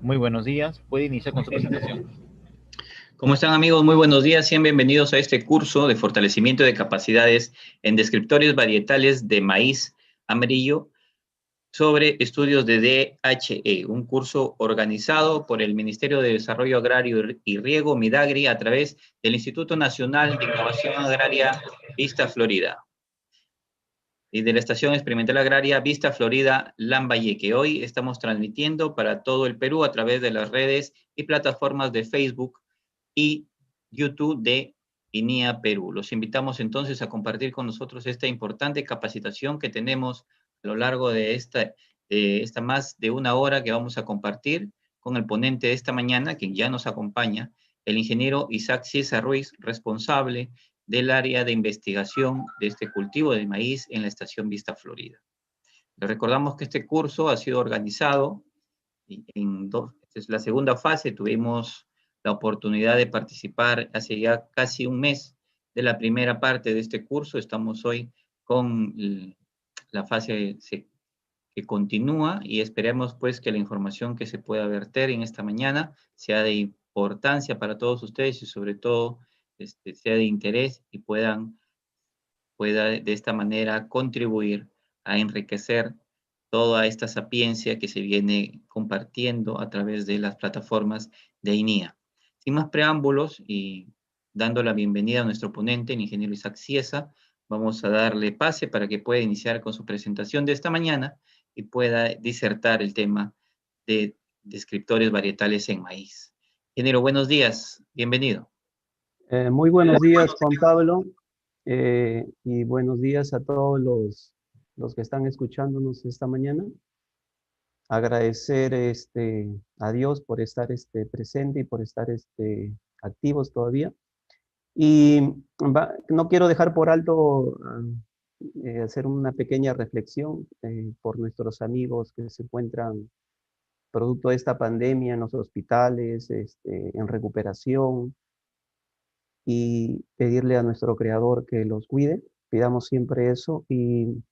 Muy buenos días. Puede iniciar con su presentación. ¿Cómo están, amigos? Muy buenos días. Sean bienvenidos a este curso de fortalecimiento de capacidades en descriptores varietales de maíz amarillo sobre estudios de DHE, un curso organizado por el Ministerio de Desarrollo Agrario y Riego, Midagri, a través del Instituto Nacional de Innovación Agraria Vista Florida y de la Estación Experimental Agraria Vista Florida Lambayeque. Hoy estamos transmitiendo para todo el Perú a través de las redes y plataformas de Facebook y YouTube de INIA Perú. Los invitamos entonces a compartir con nosotros esta importante capacitación que tenemos a lo largo de esta más de una hora que vamos a compartir con el ponente de esta mañana, quien ya nos acompaña, el ingeniero Isaac Ciesa Ruiz, responsable del área de investigación de este cultivo de maíz en la Estación Vista Florida. Les recordamos que este curso ha sido organizado en dos, esta es la segunda fase. Tuvimos la oportunidad de participar hace ya casi un mes de la primera parte de este curso. Estamos hoy con la fase que continúa y esperemos pues que la información que se pueda verter en esta mañana sea de importancia para todos ustedes y sobre todo sea de interés y pueda de esta manera contribuir a enriquecer toda esta sapiencia que se viene compartiendo a través de las plataformas de INIA. Sin más preámbulos y dando la bienvenida a nuestro ponente, el ingeniero Isaac Ciesa, vamos a darle pase para que pueda iniciar con su presentación de esta mañana y pueda disertar el tema de descriptores varietales en maíz. Ingeniero, buenos días, bienvenido. Muy buenos días, Juan Pablo, y buenos días a todos los que están escuchándonos esta mañana. Agradecer a Dios por estar presente y por estar activos todavía. Y no quiero dejar por alto hacer una pequeña reflexión por nuestros amigos que se encuentran producto de esta pandemia en los hospitales, en recuperación, y pedirle a nuestro Creador que los cuide. Pidamos siempre eso y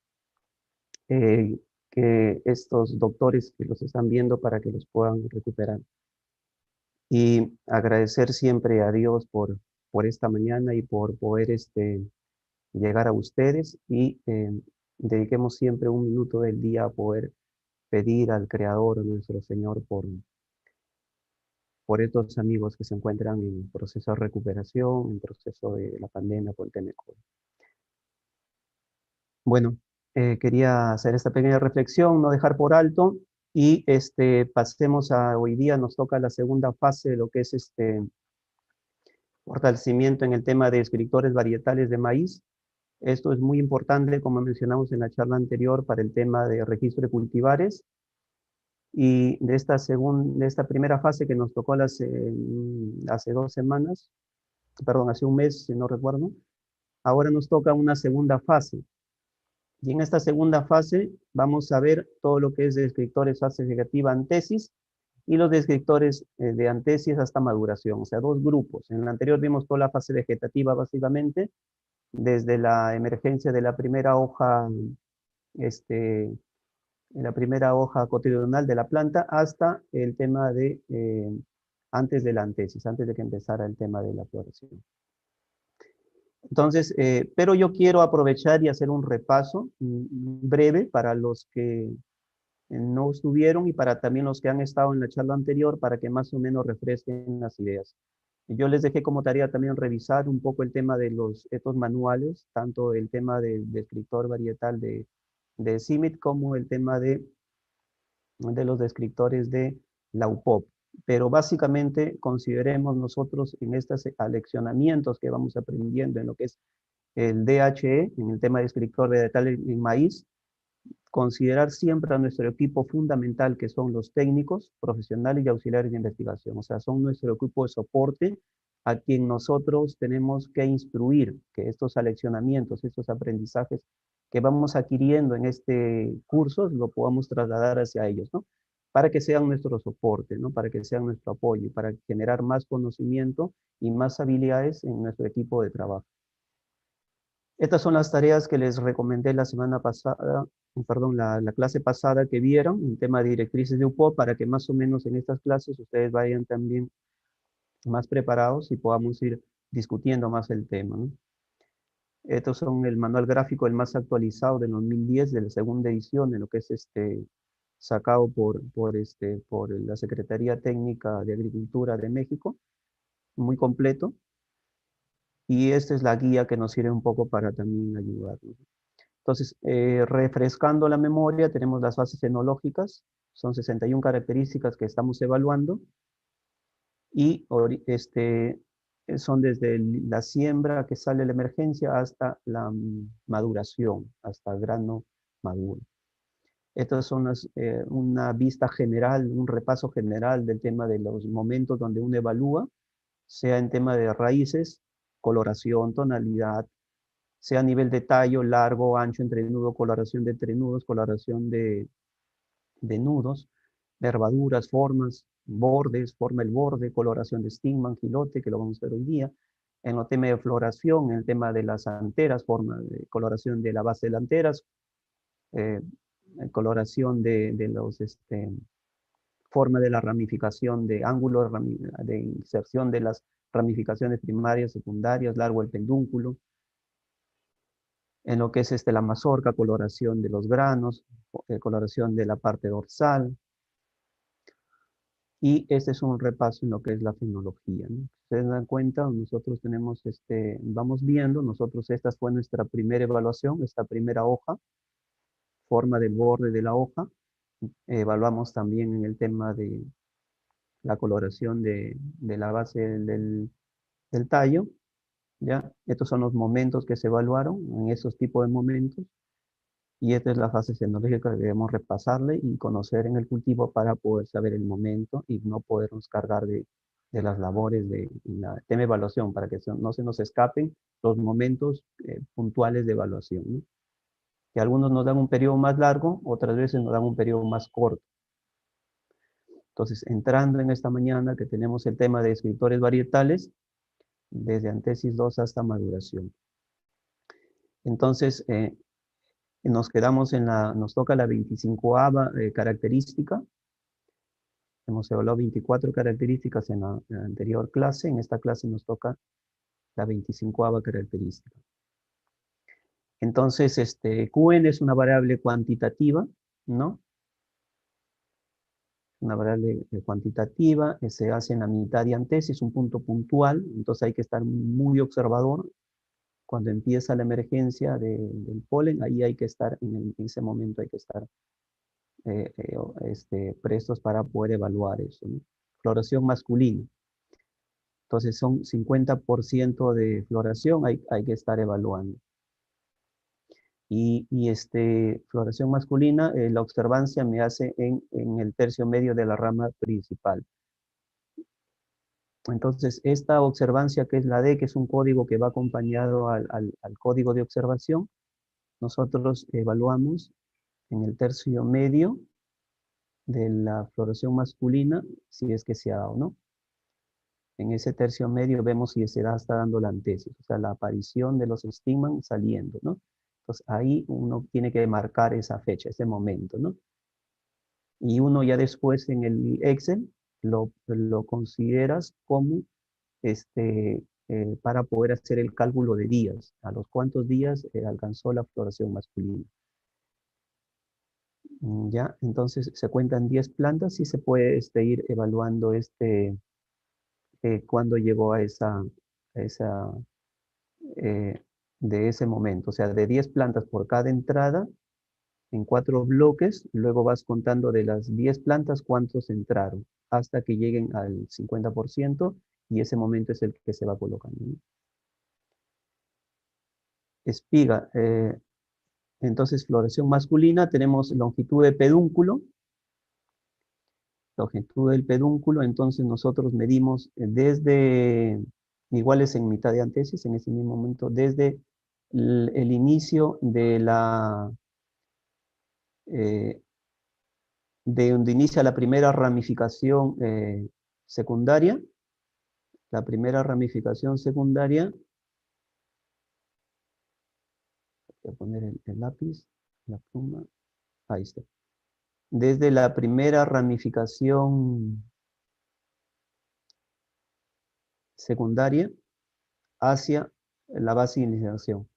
que estos doctores que los están viendo para que los puedan recuperar. Y agradecer siempre a Dios por esta mañana y por poder llegar a ustedes y dediquemos siempre un minuto del día a poder pedir al Creador, a nuestro Señor, por estos amigos que se encuentran en proceso de recuperación, en proceso de la pandemia por el tema COVID. Bueno, quería hacer esta pequeña reflexión, no dejar por alto, y pasemos a hoy día, nos toca la segunda fase de lo que es fortalecimiento en el tema de descriptores varietales de maíz. Esto es muy importante, como mencionamos en la charla anterior, para el tema de registro de cultivares. Y de esta primera fase que nos tocó hace 2 semanas, perdón, hace un mes, si no recuerdo, ahora nos toca una segunda fase. Y en esta segunda fase vamos a ver todo lo que es descriptores fase vegetativa antesis y los descriptores de antesis hasta maduración, o sea, 2 grupos. En la anterior vimos toda la fase vegetativa básicamente, desde la emergencia de la primera hoja, la primera hoja cotidianal de la planta hasta el tema de antes de la antesis, antes de que empezara el tema de la floración. Entonces, pero yo quiero aprovechar y hacer un repaso breve para los que no estuvieron y para también los que han estado en la charla anterior para que más o menos refresquen las ideas. Yo les dejé como tarea también revisar un poco el tema de estos manuales, tanto el tema del descriptor varietal de CIMMYT como el tema de los descriptores de la UPOP. Pero básicamente consideremos nosotros en estos aleccionamientos que vamos aprendiendo en lo que es el DHE, en el tema de descriptor varietal en maíz, considerar siempre a nuestro equipo fundamental, que son los técnicos, profesionales y auxiliares de investigación. O sea, son nuestro equipo de soporte a quien nosotros tenemos que instruir que estos aleccionamientos, estos aprendizajes que vamos adquiriendo en este curso, lo podamos trasladar hacia ellos, ¿no? Para que sean nuestro soporte, ¿no? Para que sean nuestro apoyo, para generar más conocimiento y más habilidades en nuestro equipo de trabajo. Estas son las tareas que les recomendé la semana pasada, perdón, la clase pasada que vieron, en tema de directrices de UPO, para que más o menos en estas clases ustedes vayan también más preparados y podamos ir discutiendo más el tema, ¿no? Estos son el manual gráfico, el más actualizado de 2010, de la segunda edición, en lo que es sacado por la Secretaría Técnica de Agricultura de México, muy completo. Y esta es la guía que nos sirve un poco para también ayudarnos. Entonces, refrescando la memoria, tenemos las fases fenológicas, son 61 características que estamos evaluando, y son desde la siembra que sale la emergencia hasta la maduración, hasta el grano maduro. Estas son una vista general, un repaso general del tema de los momentos donde uno evalúa, sea en tema de raíces, coloración, tonalidad, sea a nivel de tallo, largo, ancho, entrenudo, coloración de entrenudos, coloración de nudos, nervaduras, formas, bordes, forma del borde, coloración de estigma, anquilote, que lo vamos a ver hoy día. En el tema de floración, en el tema de las anteras, forma de coloración de la base delanteras, eh, coloración de los, forma de la ramificación, de ángulo de inserción de las ramificaciones primarias, secundarias, largo el pedúnculo. En lo que es la mazorca, coloración de los granos, coloración de la parte dorsal. Y este es un repaso en lo que es la fenología, ¿no? Ustedes dan cuenta, nosotros tenemos, vamos viendo, esta fue nuestra primera evaluación, esta primera hoja, forma del borde de la hoja. Evaluamos también en el tema de la coloración de la base del tallo, ¿ya? Estos son los momentos que se evaluaron, en esos tipos de momentos. Y esta es la fase fenológica que debemos repasarle y conocer en el cultivo para poder saber el momento y no podernos cargar de las labores de la tema de evaluación, para que no se nos escapen los momentos puntuales de evaluación, ¿no? Que algunos nos dan un periodo más largo, otras veces nos dan un periodo más corto. Entonces, entrando en esta mañana que tenemos el tema de descriptores varietales, desde antesis 2 hasta maduración. Entonces, nos quedamos nos toca la 25ª característica. Hemos evaluado 24 características en la anterior clase. En esta clase nos toca la 25ª característica. Entonces, Qn es una variable cuantitativa, ¿no? Una variable cuantitativa, se hace en la mitad de antesis, un punto puntual, entonces hay que estar muy observador. Cuando empieza la emergencia del polen, ahí hay que estar, en ese momento hay que estar prestos para poder evaluar eso, ¿no? Floración masculina. Entonces son 50% de floración, hay que estar evaluando. Y floración masculina, la observancia me hace en el tercio medio de la rama principal. Entonces, esta observancia que es la D, que es un código que va acompañado al código de observación, nosotros evaluamos en el tercio medio de la floración masculina, si es que se ha dado o no. En ese tercio medio vemos si se está dando la antesis, o sea, la aparición de los estigmas saliendo, ¿no? Entonces ahí uno tiene que marcar esa fecha, ese momento, ¿no? Y uno ya después en el Excel lo consideras como para poder hacer el cálculo de días, a los cuántos días alcanzó la floración masculina. Ya, entonces se cuentan 10 plantas y se puede ir evaluando cuándo llegó a de ese momento. O sea, de 10 plantas por cada entrada, en 4 bloques, luego vas contando de las 10 plantas cuántos entraron, hasta que lleguen al 50%, y ese momento es el que se va colocando, ¿no? Espiga. Entonces, floración masculina, tenemos longitud de pedúnculo. Longitud del pedúnculo, entonces nosotros medimos desde, iguales en mitad de antesis, en ese mismo momento, desde el inicio de de donde inicia la primera ramificación secundaria. La primera ramificación secundaria Voy a poner el lápiz, la pluma. Ahí está. Desde la primera ramificación secundaria hacia la base de iniciación.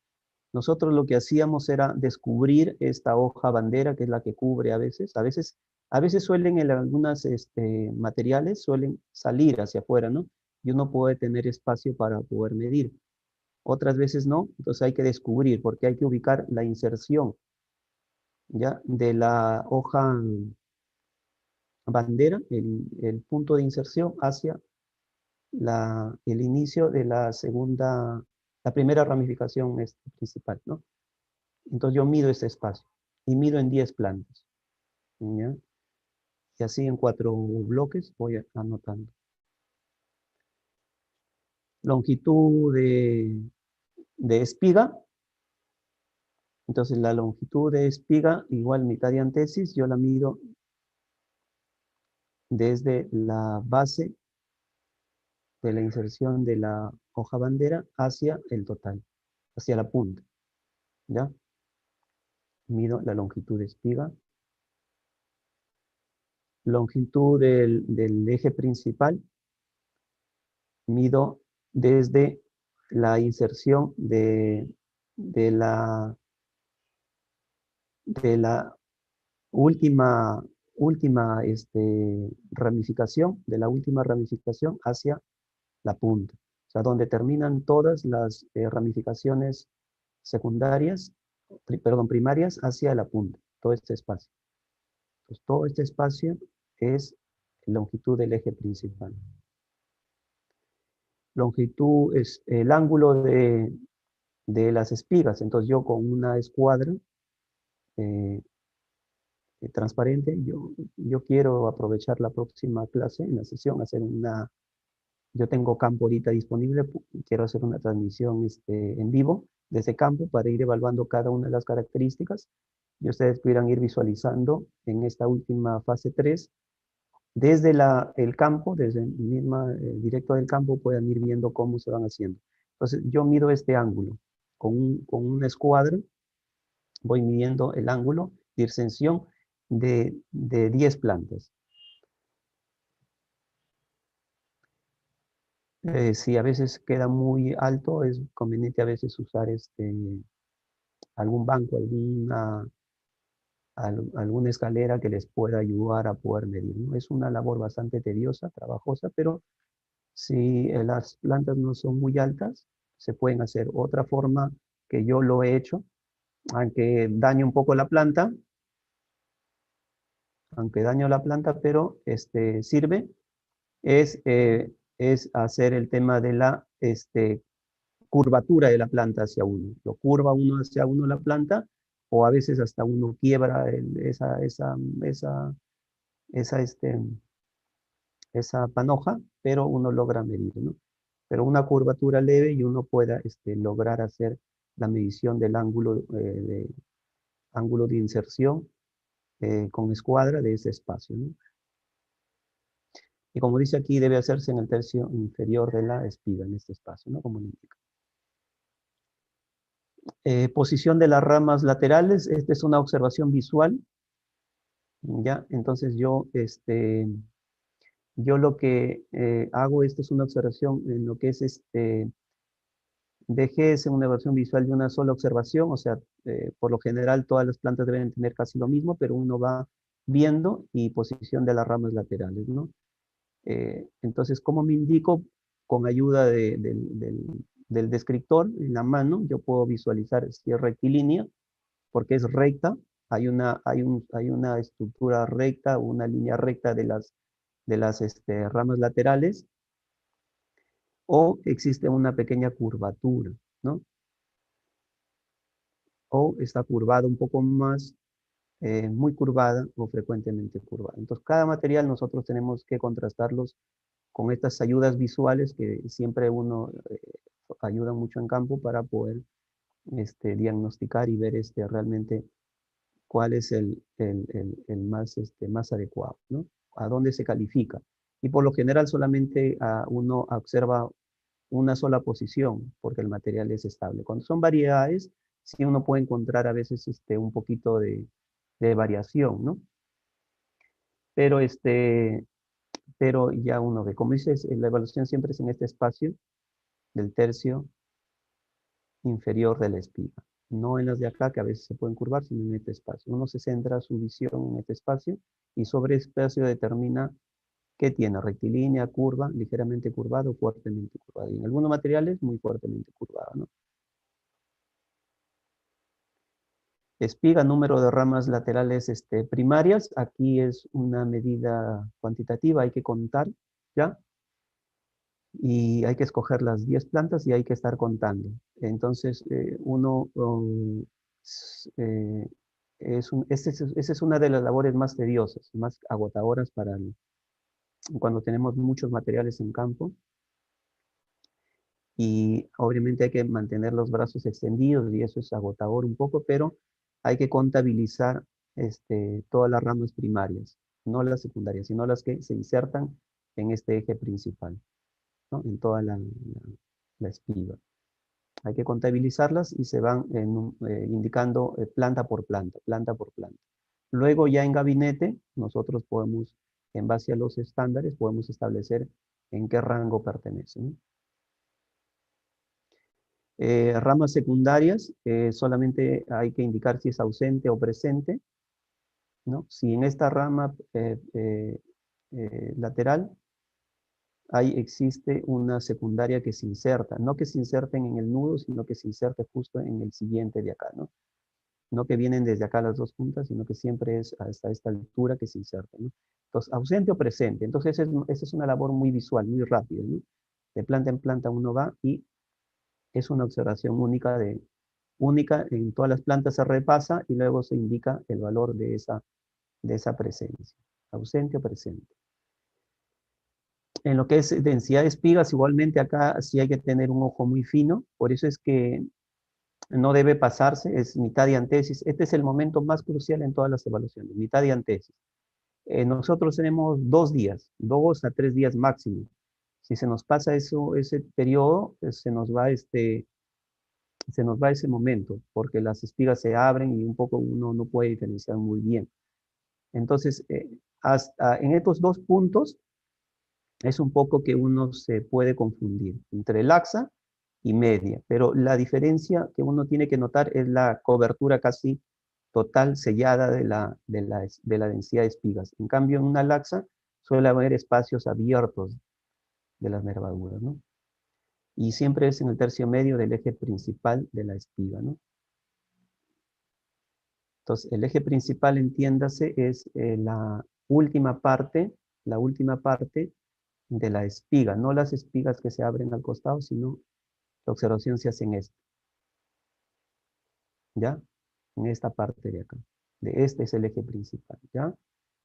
Nosotros lo que hacíamos era descubrir esta hoja bandera, que es la que cubre a veces. A veces suelen en algunos materiales, suelen salir hacia afuera, ¿no? Y uno puede tener espacio para poder medir. Otras veces no, entonces hay que descubrir, porque hay que ubicar la inserción, ¿ya? De la hoja bandera, el punto de inserción hacia el inicio de la primera ramificación principal, ¿no? Entonces yo mido este espacio y mido en 10 plantas, ¿ya? Y así en 4 bloques voy anotando. Longitud de espiga. Entonces la longitud de espiga igual mitad de antesis, yo la mido desde la base de la inserción de la hoja bandera hacia el total, hacia la punta, ¿ya? Mido la longitud de espiga. Longitud del eje principal, mido desde la inserción de la última ramificación, de la última ramificación hacia la punta. O sea, donde terminan todas las ramificaciones secundarias, primarias hacia la punta, todo este espacio. Entonces, todo este espacio es longitud del eje principal. Longitud es el ángulo de las espigas. Entonces yo con una escuadra transparente, yo quiero aprovechar la próxima clase, en la sesión, yo tengo campo ahorita disponible, quiero hacer una transmisión en vivo de ese campo para ir evaluando cada una de las características y ustedes pudieran ir visualizando en esta última fase 3, desde el campo, desde el mismo directo del campo, puedan ir viendo cómo se van haciendo. Entonces yo mido este ángulo con una escuadra, voy midiendo el ángulo de inserción de 10 plantas. Si a veces queda muy alto, es conveniente a veces usar algún banco, alguna escalera que les pueda ayudar a poder medir, ¿no? Es una labor bastante tediosa, trabajosa, pero si las plantas no son muy altas, se pueden hacer. Otra forma que yo lo he hecho, aunque daño un poco la planta, pero sirve, es hacer el tema de la curvatura de la planta hacia uno. Lo curva uno hacia uno la planta, o a veces hasta uno quiebra esa panoja, pero uno logra medir, ¿no? Pero una curvatura leve y uno pueda lograr hacer la medición del ángulo de inserción con escuadra de ese espacio, ¿no? Y como dice aquí, debe hacerse en el tercio inferior de la espiga, en este espacio, ¿no? Como lo indica. Posición de las ramas laterales, esta es una observación visual, ¿ya? Entonces yo lo que hago, esta es una observación en lo que es DG, es una observación visual de una sola observación, o sea, por lo general todas las plantas deben tener casi lo mismo, pero uno va viendo y posición de las ramas laterales, ¿no? Entonces, ¿cómo me indico? Con ayuda del descriptor en la mano, yo puedo visualizar si es rectilínea, porque es recta, hay una estructura recta, una línea recta de las ramas laterales, o existe una pequeña curvatura, ¿no? O está curvada un poco más, muy curvada o frecuentemente curvada. Entonces, cada material nosotros tenemos que contrastarlos con estas ayudas visuales que siempre uno ayuda mucho en campo para poder diagnosticar y ver realmente cuál es el más adecuado, ¿no? A dónde se califica. Y por lo general solamente uno observa una sola posición porque el material es estable. Cuando son variedades, sí uno puede encontrar a veces un poquito de variación, ¿no? Pero, pero ya uno ve, como dices, la evaluación siempre es en este espacio del tercio inferior de la espiga. No en las de acá, que a veces se pueden curvar, sino en este espacio. Uno se centra su visión en este espacio y sobre este espacio determina qué tiene, rectilínea, curva, ligeramente curvado o fuertemente curvado. Y en algunos materiales muy fuertemente curvado, ¿no? Espiga, número de ramas laterales primarias. Aquí es una medida cuantitativa, hay que contar, ¿ya? Y hay que escoger las 10 plantas y hay que estar contando. Entonces, esa es una de las labores más tediosas, más agotadoras cuando tenemos muchos materiales en campo. Y obviamente hay que mantener los brazos extendidos y eso es agotador un poco, pero hay que contabilizar todas las ramas primarias, no las secundarias, sino las que se insertan en este eje principal, ¿no? En toda la espiga. Hay que contabilizarlas y se van indicando planta por planta, planta por planta. Luego ya en gabinete, nosotros podemos, en base a los estándares, podemos establecer en qué rango pertenece, ¿no? Ramas secundarias, solamente hay que indicar si es ausente o presente, ¿no? Si en esta rama lateral existe una secundaria que se inserta, no que se inserten en el nudo, sino que se inserte justo en el siguiente de acá, ¿no? No que vienen desde acá las dos puntas, sino que siempre es hasta esta altura que se inserta, ¿no? Entonces, ausente o presente. Entonces, esa es una labor muy visual, muy rápida, ¿no? De planta en planta uno va y es una observación única, en todas las plantas se repasa y luego se indica el valor de esa presencia, ausente o presente. En lo que es densidad de espigas, igualmente acá sí hay que tener un ojo muy fino, por eso es que no debe pasarse, es mitad de antesis. Este es el momento más crucial en todas las evaluaciones, mitad de antesis. Nosotros tenemos 2 días, 2 a 3 días máximo. Si se nos pasa ese periodo, se nos va ese momento, porque las espigas se abren y un poco uno no puede diferenciar muy bien. Entonces, en estos 2 puntos es un poco que uno se puede confundir entre laxa y media, pero la diferencia que uno tiene que notar es la cobertura casi total sellada de la densidad de espigas. En cambio, en una laxa suele haber espacios abiertos de las nervaduras, ¿no? Y siempre es en el tercio medio del eje principal de la espiga, ¿no? Entonces, el eje principal, entiéndase, es la última parte de la espiga, no las espigas que se abren al costado, sino la observación se hace en esta, ¿ya? En esta parte de acá. Este es el eje principal, ¿ya?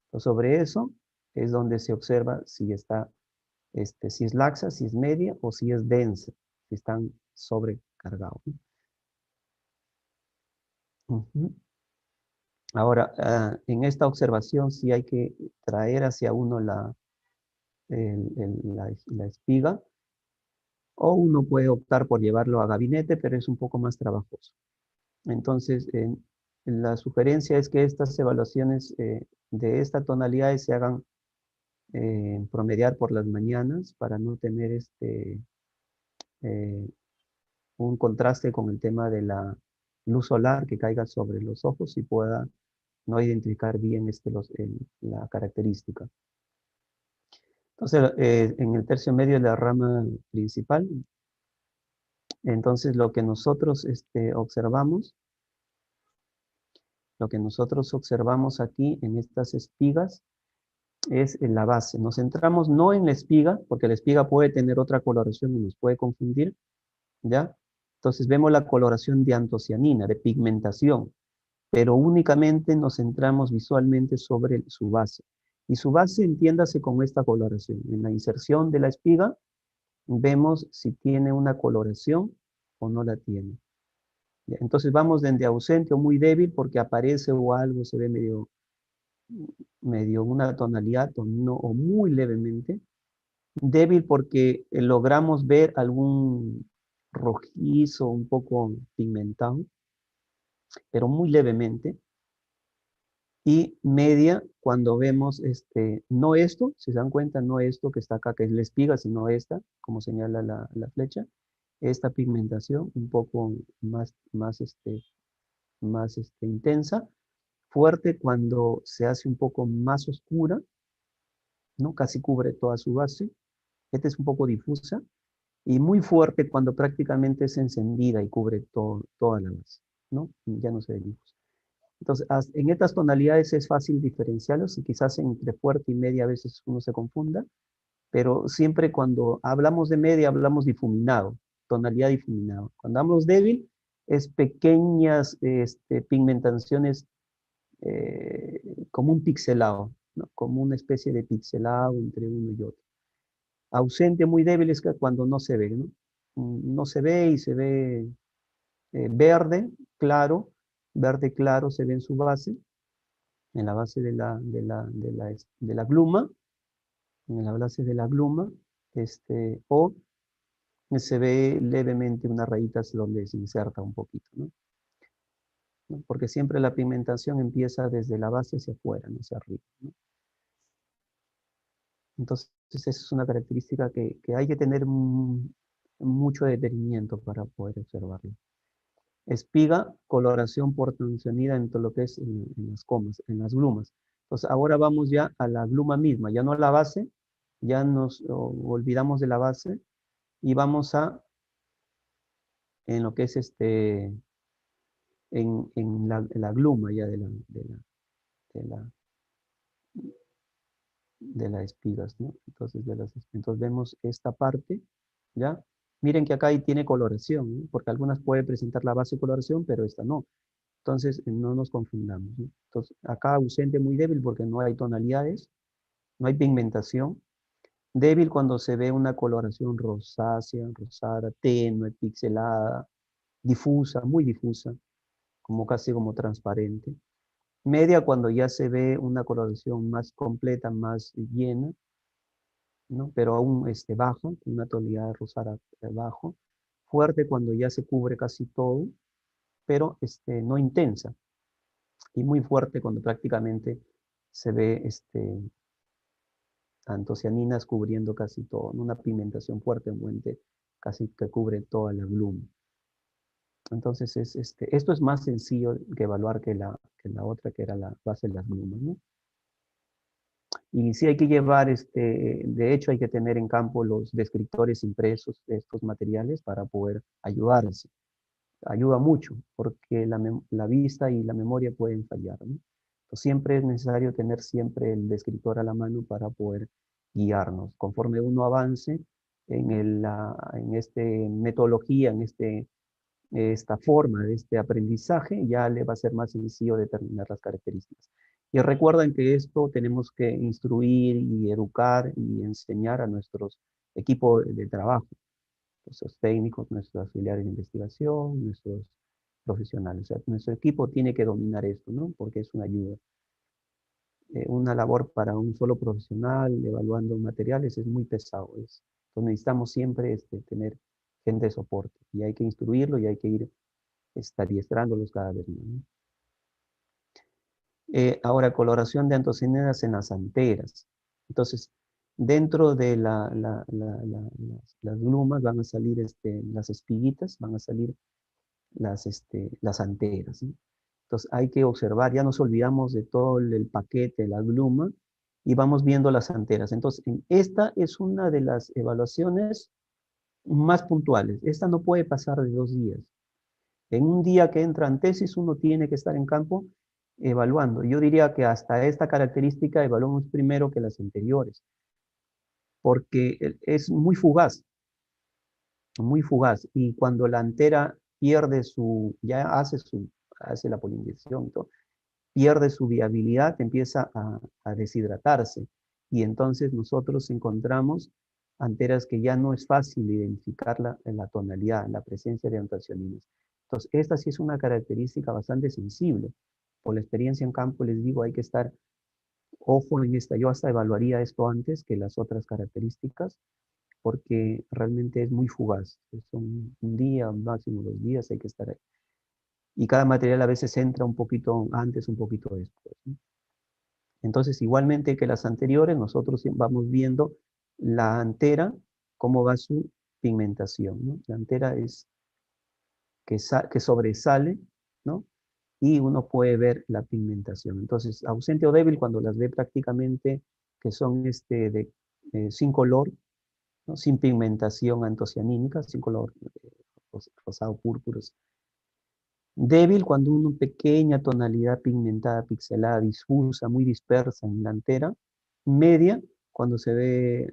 Entonces, sobre eso es donde se observa si está, si es laxa, si es media o si es densa, si están sobrecargados, ¿no? Ahora, en esta observación sí hay que traer hacia uno la espiga, o uno puede optar por llevarlo a gabinete, pero es un poco más trabajoso. Entonces, la sugerencia es que estas evaluaciones de esta tonalidad se hagan promediar por las mañanas para no tener un contraste con el tema de la luz solar que caiga sobre los ojos y pueda no identificar bien la característica. Entonces, en el tercio medio de la rama principal, entonces lo que nosotros observamos aquí en estas espigas es en la base. Nos centramos no en la espiga, porque la espiga puede tener otra coloración y nos puede confundir, ¿ya? Entonces vemos la coloración de antocianina, de pigmentación, pero únicamente nos centramos visualmente sobre su base. Y su base, entiéndase con esta coloración. En la inserción de la espiga, vemos si tiene una coloración o no la tiene. ¿Ya? Entonces vamos desde ausente o muy débil porque aparece o algo, se ve medio una tonalidad o muy levemente. Débil porque logramos ver algún rojizo un poco pigmentado. pero muy levemente. Y media, cuando vemos, no esto, si se dan cuenta, no esto que está acá, que es la espiga, sino esta, como señala la flecha, esta pigmentación un poco más intensa, fuerte cuando se hace un poco más oscura, ¿no? Casi cubre toda su base. Esta es un poco difusa, y muy fuerte cuando prácticamente es encendida y cubre toda la base, ¿no? Ya no se ve difusa. Entonces, en estas tonalidades es fácil diferenciarlos y quizás entre fuerte y media a veces uno se confunda, pero siempre cuando hablamos de media hablamos difuminado, tonalidad difuminado. Cuando hablamos débil es pequeñas pigmentaciones como un pixelado, ¿no? Como una especie de pixelado entre uno y otro. Ausente, muy débil es cuando no se ve, ¿no? No se ve y se ve verde claro se ve en su base, en la base de la gluma, en la base de la gluma, o se ve levemente unas rayitas donde se inserta un poquito, ¿no? ¿No? Porque siempre la pigmentación empieza desde la base hacia afuera, no hacia arriba, ¿no? Entonces, esa es una característica que hay que tener mucho detenimiento para poder observarlo. Espiga, coloración por unida en todo lo que es en las comas, en las glumas. Entonces, ahora vamos ya a la gluma misma, ya no a la base, ya nos olvidamos de la base y vamos en lo que es en la gluma ya de la, de las espigas, ¿no? Entonces vemos esta parte, ¿ya? Miren que acá ahí tiene coloración, ¿no? Porque algunas pueden presentar la base coloración, pero esta no. Entonces, no nos confundamos, ¿no? Entonces, acá ausente muy débil porque no hay tonalidades, no hay pigmentación. Débil cuando se ve una coloración rosácea, rosada, tenue, pixelada, difusa, muy difusa, como casi como transparente. Media cuando ya se ve una coloración más completa, más llena, ¿no? Pero aún baja, una tonalidad rosada bajo. Fuerte cuando ya se cubre casi todo, pero no intensa. Y muy fuerte cuando prácticamente se ve antocianinas cubriendo casi todo, ¿no? Una pigmentación fuerte, casi que cubre toda la gluma. Entonces, esto es más sencillo que evaluar que la otra, que era la base de las glumas, ¿no? Y sí hay que llevar, de hecho hay que tener en campo los descriptores impresos de estos materiales para poder ayudarse. Ayuda mucho, porque la vista y la memoria pueden fallar, ¿no? Entonces, siempre es necesario tener siempre el descriptor a la mano para poder guiarnos. Conforme uno avance en esta metodología, esta forma de este aprendizaje, ya le va a ser más sencillo determinar las características. Y recuerden que esto tenemos que instruir y educar y enseñar a nuestros equipos de trabajo, nuestros técnicos, nuestros auxiliares de investigación, nuestros profesionales. O sea, nuestro equipo tiene que dominar esto, ¿no? Porque es una ayuda. Una labor para un solo profesional evaluando materiales es muy pesado. Entonces necesitamos siempre tener gente de soporte y hay que instruirlo y hay que ir adiestrándolos cada vez más, ¿no? Ahora, coloración de antocianinas en las anteras. Entonces, dentro de las glumas van a salir las espiguitas, van a salir las anteras, ¿sí? Entonces, hay que observar, ya nos olvidamos de todo el paquete, la gluma, y vamos viendo las anteras. Entonces, esta es una de las evaluaciones más puntuales. Esta no puede pasar de 2 días. En un día que entra en tesis, uno tiene que estar en campo evaluando. Yo diría que hasta esta característica evaluamos primero que las anteriores, porque es muy fugaz, y cuando la antera pierde ya hace la polinización, pierde su viabilidad, empieza a deshidratarse, y entonces nosotros encontramos anteras que ya no es fácil identificar la tonalidad, la presencia de antocianinas. Entonces, esta sí es una característica bastante sensible. Por la experiencia en campo, les digo, hay que estar ojo en esta. Yo hasta evaluaría esto antes que las otras características, porque realmente es muy fugaz. Son un día, máximo 2 días, hay que estar ahí. y cada material a veces entra un poquito antes, un poquito después, ¿no? Entonces, igualmente que las anteriores, nosotros vamos viendo la antera, cómo va su pigmentación, ¿no? La antera es que sobresale, ¿no? Y uno puede ver la pigmentación. Entonces, ausente o débil, cuando las ve prácticamente que son sin color, ¿no? Sin pigmentación antocianínica, sin color rosado, púrpura. Débil cuando una pequeña tonalidad pigmentada, pixelada, difusa, muy dispersa en la antera. Media cuando se ve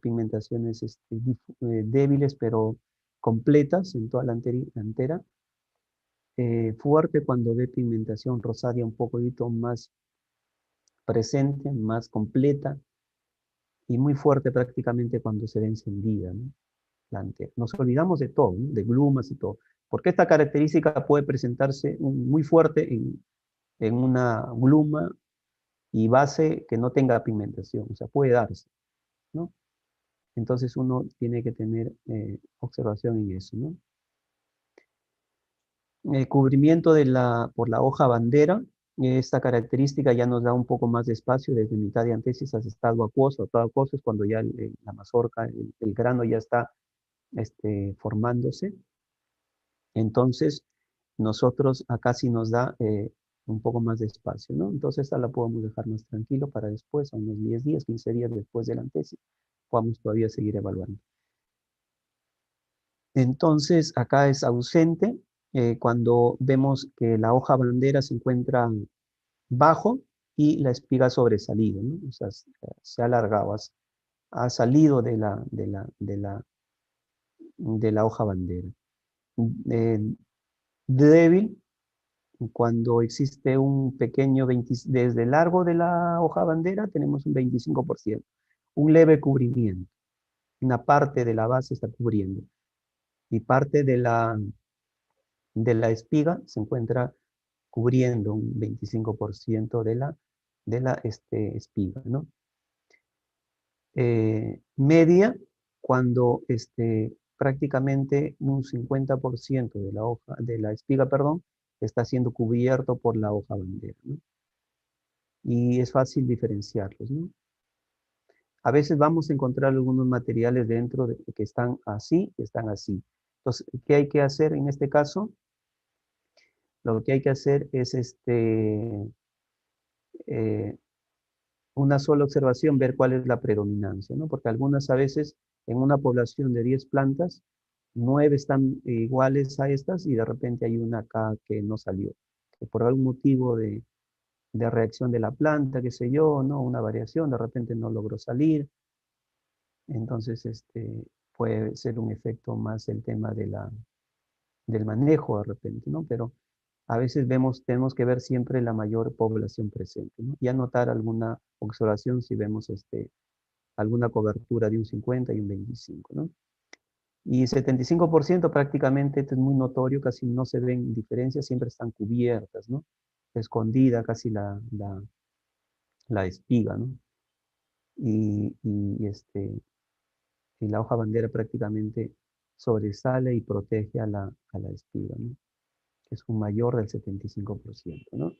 pigmentaciones débiles pero completas en toda la antera. Fuerte cuando ve pigmentación rosácea un poquito más presente, más completa, y muy fuerte prácticamente cuando se ve encendida, ¿no? La antera. Nos olvidamos de todo, ¿no? De glumas y todo, porque esta característica puede presentarse muy fuerte en una gluma y base que no tenga pigmentación, o sea, puede darse, ¿no? Entonces uno tiene que tener observación en eso, ¿no? El cubrimiento por la hoja bandera, esta característica ya nos da un poco más de espacio desde mitad de antesis hasta estado acuoso. Estado acuoso es cuando ya la mazorca, el grano ya está formándose. Entonces, nosotros acá sí nos da un poco más de espacio, ¿no? Entonces, esta la podemos dejar más tranquilo para después, a unos 10 días, 15 días después de la antesis, podamos todavía seguir evaluando. Entonces, acá es ausente cuando vemos que la hoja bandera se encuentra bajo y la espiga sobresalido, ¿no? O sea, se ha alargado, ha salido de la hoja bandera. Eh, Débil cuando existe un pequeño, desde el largo de la hoja bandera tenemos un 25%, un leve cubrimiento. Una parte de la base está cubriendo y parte de la espiga se encuentra cubriendo un 25% de la espiga, ¿no? Media, cuando prácticamente un 50% de la espiga, perdón, está siendo cubierto por la hoja bandera, ¿no? Y es fácil diferenciarlos, ¿no? A veces vamos a encontrar algunos materiales dentro que están así, que están así. Entonces, ¿qué hay que hacer en este caso? Lo que hay que hacer es eh, una sola observación, ver cuál es la predominancia, ¿no? Porque algunas a veces en una población de 10 plantas, 9 están iguales a estas y de repente hay una acá que no salió, que por algún motivo de reacción de la planta, qué sé yo, ¿no? Una variación, de repente no logró salir. Entonces, puede ser un efecto más el tema del manejo de repente, ¿no? Pero a veces tenemos que ver siempre la mayor población presente, ¿no? Y anotar alguna observación si vemos alguna cobertura de un 50 y un 25, ¿no? Y 75% prácticamente, esto es muy notorio, casi no se ven diferencias, siempre están cubiertas, ¿no? Escondida casi la espiga, ¿no? Y la hoja bandera prácticamente sobresale y protege a la espiga, ¿no? Que es un mayor del 75%, ¿no?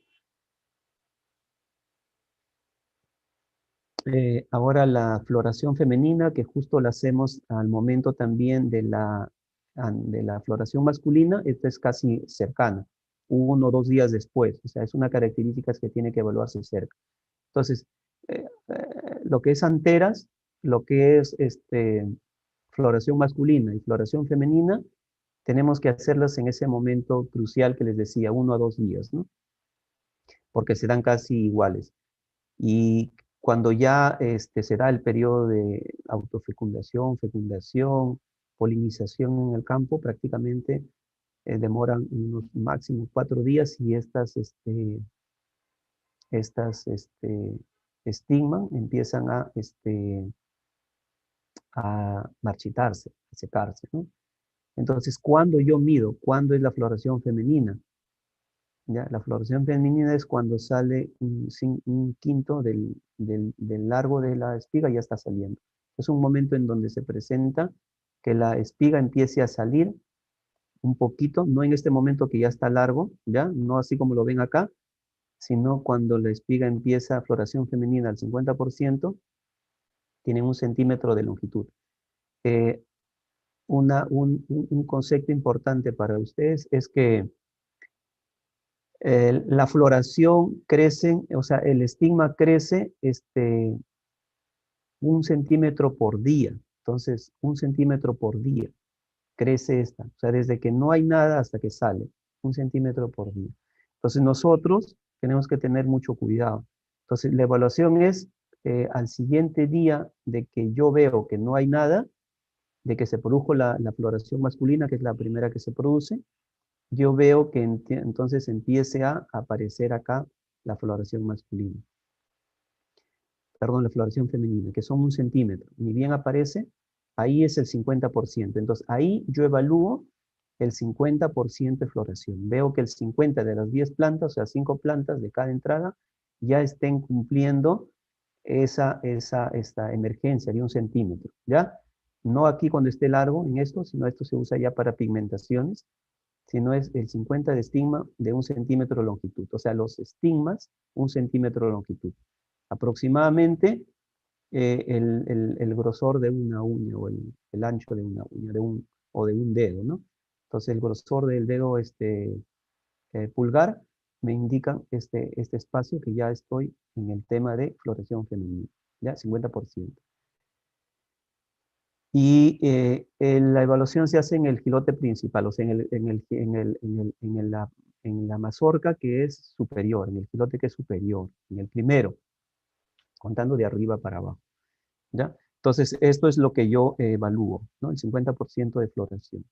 Ahora la floración femenina, que justo la hacemos al momento también de la floración masculina, esta es casi cercana, 1 o 2 días después, o sea, es una característica que tiene que evaluarse cerca. Entonces, lo que es anteras, lo que es floración masculina y floración femenina, tenemos que hacerlas en ese momento crucial que les decía, 1 a 2 días, ¿no? Porque se dan casi iguales. Y cuando ya se da el periodo de autofecundación, fecundación, polinización en el campo, prácticamente demoran unos máximo 4 días y estas estigmas empiezan a marchitarse, a secarse, ¿no? Entonces, cuando yo mido, ¿cuándo es la floración femenina? ¿Ya? La floración femenina es cuando sale un quinto del largo de la espiga, ya está saliendo. Es un momento en donde se presenta que la espiga empiece a salir un poquito, no en este momento que ya está largo, ¿ya? No así como lo ven acá, sino cuando la espiga empieza floración femenina al 50%, tienen 1 centímetro de longitud. Eh, un concepto importante para ustedes es que la floración crece, o sea, el estigma crece 1 centímetro por día. Entonces, 1 centímetro por día crece esta. O sea, desde que no hay nada hasta que sale, 1 centímetro por día. Entonces, nosotros tenemos que tener mucho cuidado. Entonces, la evaluación es al siguiente día de que yo veo que no hay nada, de que se produjo la floración masculina, que es la primera que se produce, yo veo que entonces empiece a aparecer acá la floración masculina. Perdón, la floración femenina, que son 1 centímetro. Ni bien aparece, ahí es el 50%. Entonces, ahí yo evalúo el 50% de floración. Veo que el 50 de las 10 plantas, o sea, 5 plantas de cada entrada, ya estén cumpliendo esta emergencia de 1 centímetro, ¿ya? No aquí cuando esté largo en esto, sino esto se usa ya para pigmentaciones, sino es el 50 de estigma de 1 centímetro de longitud. O sea, los estigmas, 1 centímetro de longitud. Aproximadamente el grosor de una uña o el ancho de una uña o de un dedo, ¿no? Entonces el grosor del dedo pulgar me indica este espacio que ya estoy en el tema de floración femenina, ¿ya? 50%. Y la evaluación se hace en el gilote principal, o sea, en la mazorca que es superior, en el gilote que es superior, en el primero, contando de arriba para abajo, ¿ya? Entonces, esto es lo que yo evalúo, ¿no? El 50% de floración.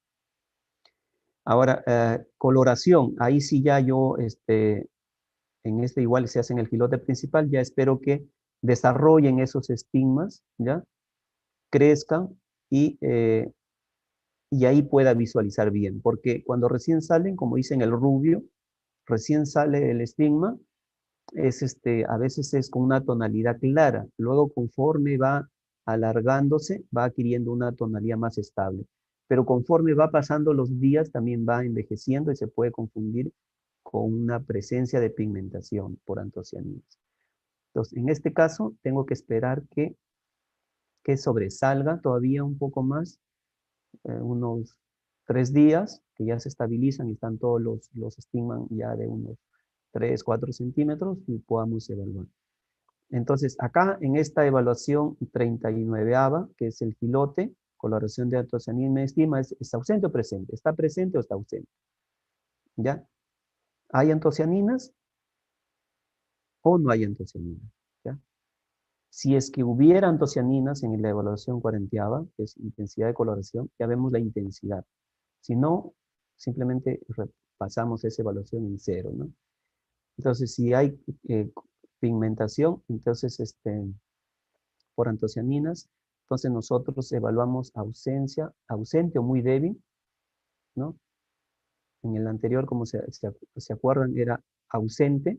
Ahora, coloración, ahí sí ya yo, en este igual se hace en el gilote principal, ya espero que desarrollen esos estigmas, ¿ya? Crezcan y ahí pueda visualizar bien, porque cuando recién salen, como dicen el rubio, recién sale el estigma, a veces es con una tonalidad clara, luego conforme va alargándose, va adquiriendo una tonalidad más estable, pero conforme va pasando los días también va envejeciendo y se puede confundir con una presencia de pigmentación por antocianinas. Entonces, en este caso, tengo que esperar que sobresalga todavía un poco más, unos 3 días, que ya se estabilizan y están todos los estigmas ya de unos 3, 4 centímetros y podamos evaluar. Entonces, acá en esta evaluación 39ª, que es el gilote, coloración de antocianina estima, ¿es ausente o presente? ¿Está presente o está ausente? ¿Ya? ¿Hay antocianinas o no hay antocianinas? ¿Ya? Si es que hubiera antocianinas en la evaluación 40ª, que es intensidad de coloración, ya vemos la intensidad. Si no, simplemente pasamos esa evaluación en 0, ¿no? Entonces, si hay pigmentación, entonces por antocianinas, entonces nosotros evaluamos ausencia, ausente o muy débil, ¿no? En el anterior, como se acuerdan, era ausente,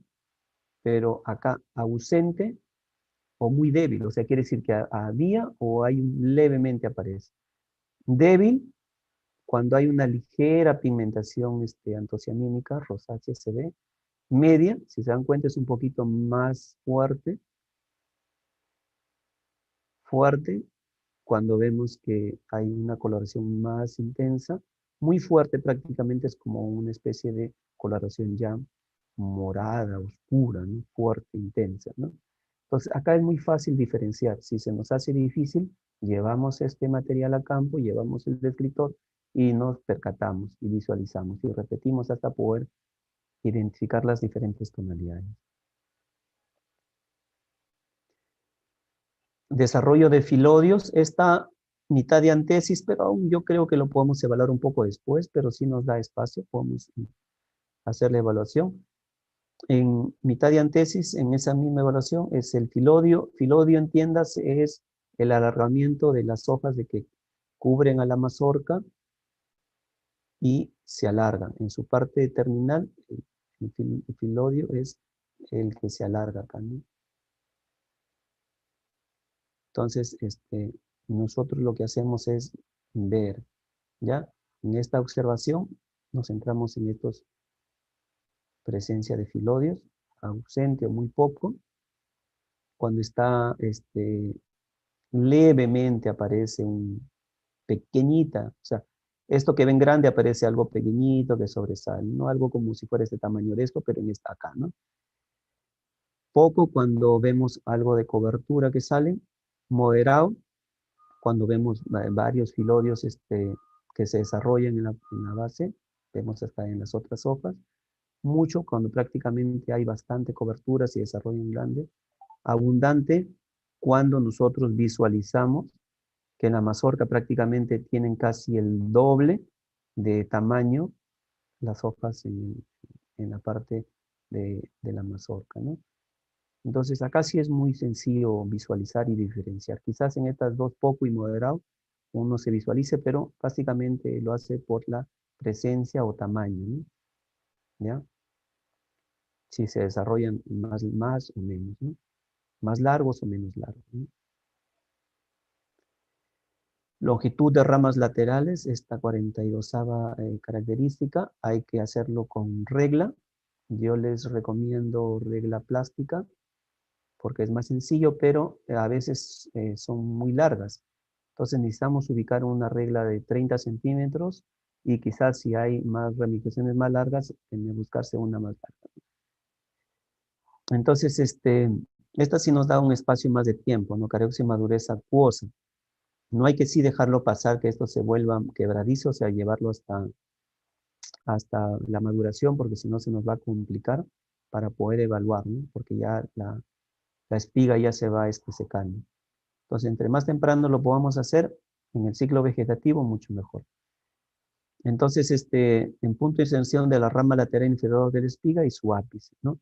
pero acá ausente o muy débil, o sea, quiere decir que había o hay levemente aparece. Débil, cuando hay una ligera pigmentación antocianínica, rosácea se ve. Media, si se dan cuenta, es un poquito más fuerte, cuando vemos que hay una coloración más intensa, muy fuerte prácticamente es como una especie de coloración ya morada, oscura, ¿no? Fuerte, intensa, ¿no? Entonces acá es muy fácil diferenciar. Si se nos hace difícil, llevamos este material a campo, llevamos el descriptor y nos percatamos y visualizamos y repetimos hasta poder identificar las diferentes tonalidades. Desarrollo de filodios, esta mitad de antesis, pero aún yo creo que lo podemos evaluar un poco después, pero si nos da espacio, podemos hacer la evaluación. En mitad de antesis, en esa misma evaluación, es el filodio. Filodio, entiéndase, es el alargamiento de las hojas de que cubren a la mazorca y se alargan. En su parte terminal, el filodio es el que se alarga acá, ¿no? Entonces, nosotros lo que hacemos es ver, ¿ya? En esta observación nos centramos en estos presencia de filodios, ausente o muy poco. Cuando está levemente aparece un pequeñita, o sea, esto que ven grande aparece algo pequeñito que sobresale, no algo como si fuera este tamaño de esto, pero en esta acá, ¿no? Poco cuando vemos algo de cobertura que sale, moderado, cuando vemos varios filodios que se desarrollan en la base, vemos hasta en las otras hojas, mucho cuando prácticamente hay bastante cobertura, se desarrollan grandes, abundante cuando nosotros visualizamos que en la mazorca prácticamente tienen casi el doble de tamaño las hojas en la parte de la mazorca, ¿no? Entonces acá sí es muy sencillo visualizar y diferenciar. Quizás en estas dos, poco y moderado, uno se visualice, pero básicamente lo hace por la presencia o tamaño, ¿no? ¿Ya? Si se desarrollan más o menos, ¿no? Más largos o menos largos, ¿no? Longitud de ramas laterales, esta 42ª característica, hay que hacerlo con regla. Yo les recomiendo regla plástica porque es más sencillo, pero a veces son muy largas. Entonces necesitamos ubicar una regla de 30 centímetros y quizás si hay más ramificaciones más largas, tiene que buscarse una más larga. Entonces, esta sí nos da un espacio más de tiempo, ¿no? Careoxia madurez acuosa. No hay que sí dejarlo pasar, que esto se vuelva quebradizo, o sea, llevarlo hasta la maduración, porque si no se nos va a complicar para poder evaluar, ¿no? Porque ya la espiga ya se va secando. Entonces, entre más temprano lo podamos hacer en el ciclo vegetativo, mucho mejor. Entonces, en punto de inserción de la rama lateral inferior de la espiga y su ápice, ¿no?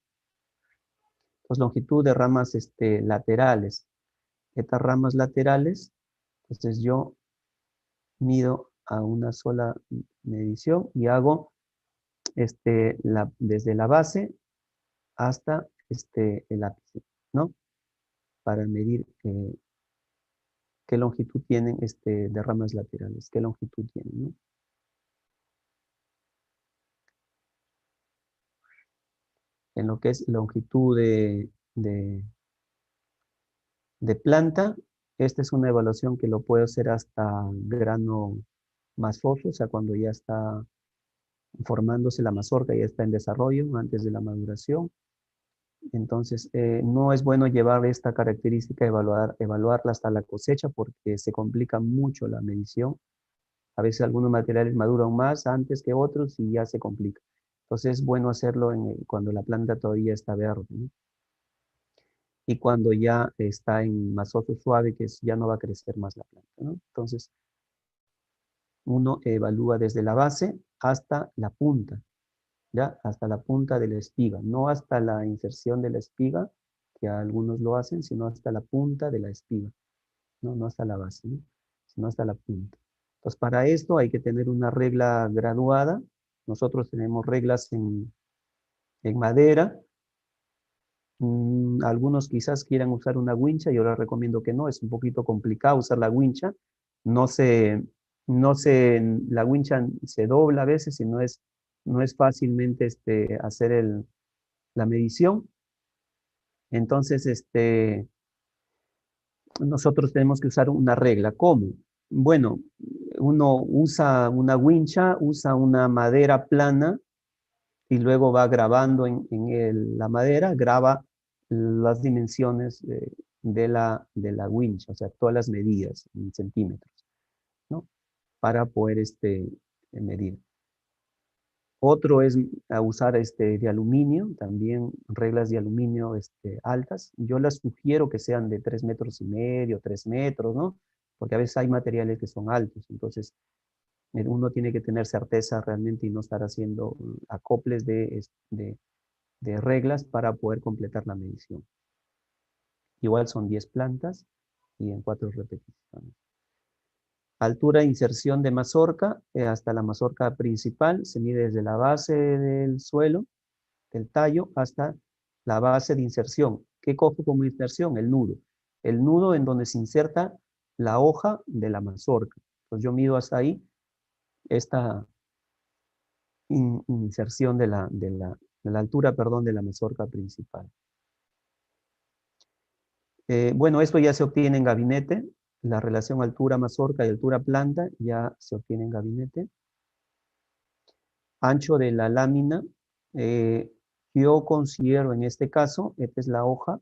Pues longitud de ramas laterales. Estas ramas laterales, entonces yo mido a una sola medición y hago desde la base hasta el ápice, ¿no? Para medir qué longitud tienen de ramas laterales, qué longitud tienen, ¿no? En lo que es longitud de planta, esta es una evaluación que lo puedo hacer hasta grano masoso, o sea, cuando ya está formándose la mazorca, ya está en desarrollo antes de la maduración. Entonces, no es bueno llevar esta característica, evaluarla hasta la cosecha porque se complica mucho la medición. A veces algunos materiales maduran más antes que otros y ya se complica. Entonces, es bueno hacerlo cuando la planta todavía está verde, ¿no? Y cuando ya está en masoso suave, que ya no va a crecer más la planta, ¿no? Entonces, uno evalúa desde la base hasta la punta, ¿ya? Hasta la punta de la espiga, no hasta la inserción de la espiga, que algunos lo hacen, sino hasta la punta de la espiga, ¿no? No hasta la base, ¿no? Sino hasta la punta. Entonces, para esto hay que tener una regla graduada. Nosotros tenemos reglas en madera. Algunos quizás quieran usar una wincha, yo les recomiendo que no, es un poquito complicado usar la wincha. No se, la wincha se dobla a veces y no es fácilmente hacer la medición. Entonces, nosotros tenemos que usar una regla. ¿Cómo? Bueno, uno usa una wincha, usa una madera plana y luego va grabando en la madera, graba las dimensiones de la wincha, o sea, todas las medidas en centímetros, ¿no? Para poder medir. Otro es a usar de aluminio, también reglas de aluminio altas. Yo las sugiero que sean de 3,5 metros, 3 metros, ¿no? Porque a veces hay materiales que son altos, entonces uno tiene que tener certeza realmente y no estar haciendo acoples de reglas para poder completar la medición. Igual son 10 plantas y en 4 repeticiones. Altura de inserción de mazorca hasta la mazorca principal se mide desde la base del suelo, del tallo, hasta la base de inserción. ¿Qué cojo como inserción? El nudo. El nudo en donde se inserta la hoja de la mazorca. Entonces yo mido hasta ahí esta inserción de la altura, perdón, de la mazorca principal. Bueno, esto ya se obtiene en gabinete. La relación altura-mazorca y altura-planta ya se obtiene en gabinete. Ancho de la lámina. Yo considero en este caso, esta es la hoja,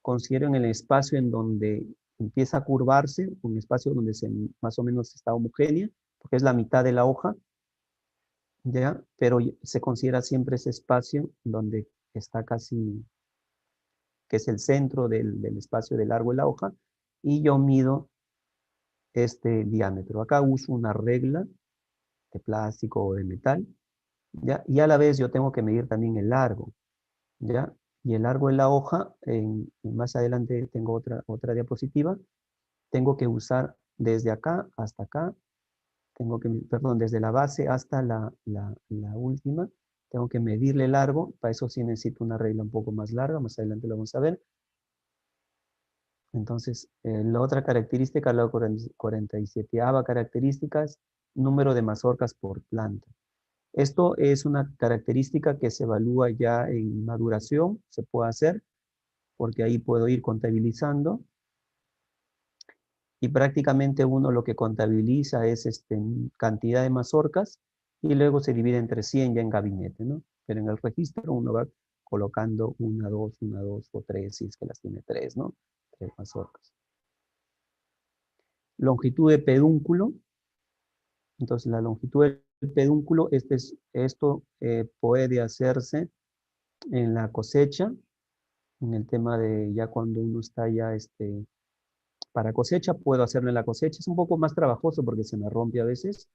considero en el espacio en donde empieza a curvarse, un espacio donde más o menos está homogénea, porque es la mitad de la hoja, ¿ya? Pero se considera siempre ese espacio donde está casi, que es el centro del espacio de largo de la hoja, y yo mido este diámetro. Acá uso una regla de plástico o de metal, ¿ya? Y a la vez yo tengo que medir también el largo, ¿ya? Y el largo de la hoja, más adelante tengo otra diapositiva, tengo que usar desde acá hasta acá, perdón, desde la base hasta la última, tengo que medirle el largo, para eso sí necesito una regla un poco más larga, más adelante lo vamos a ver. Entonces, la otra característica, la 47ª característica es número de mazorcas por planta. Esto es una característica que se evalúa ya en maduración, se puede hacer, porque ahí puedo ir contabilizando. Y prácticamente uno lo que contabiliza es cantidad de mazorcas y luego se divide entre 100 ya en gabinete, ¿no? Pero en el registro uno va colocando una, dos o tres, si es que las tiene tres, ¿no? 3 mazorcas. Longitud de pedúnculo. Entonces la longitud del pedúnculo, esto puede hacerse en la cosecha, en el tema de ya cuando uno está ya para cosecha, puedo hacerlo en la cosecha. Es un poco más trabajoso porque se me rompe a veces.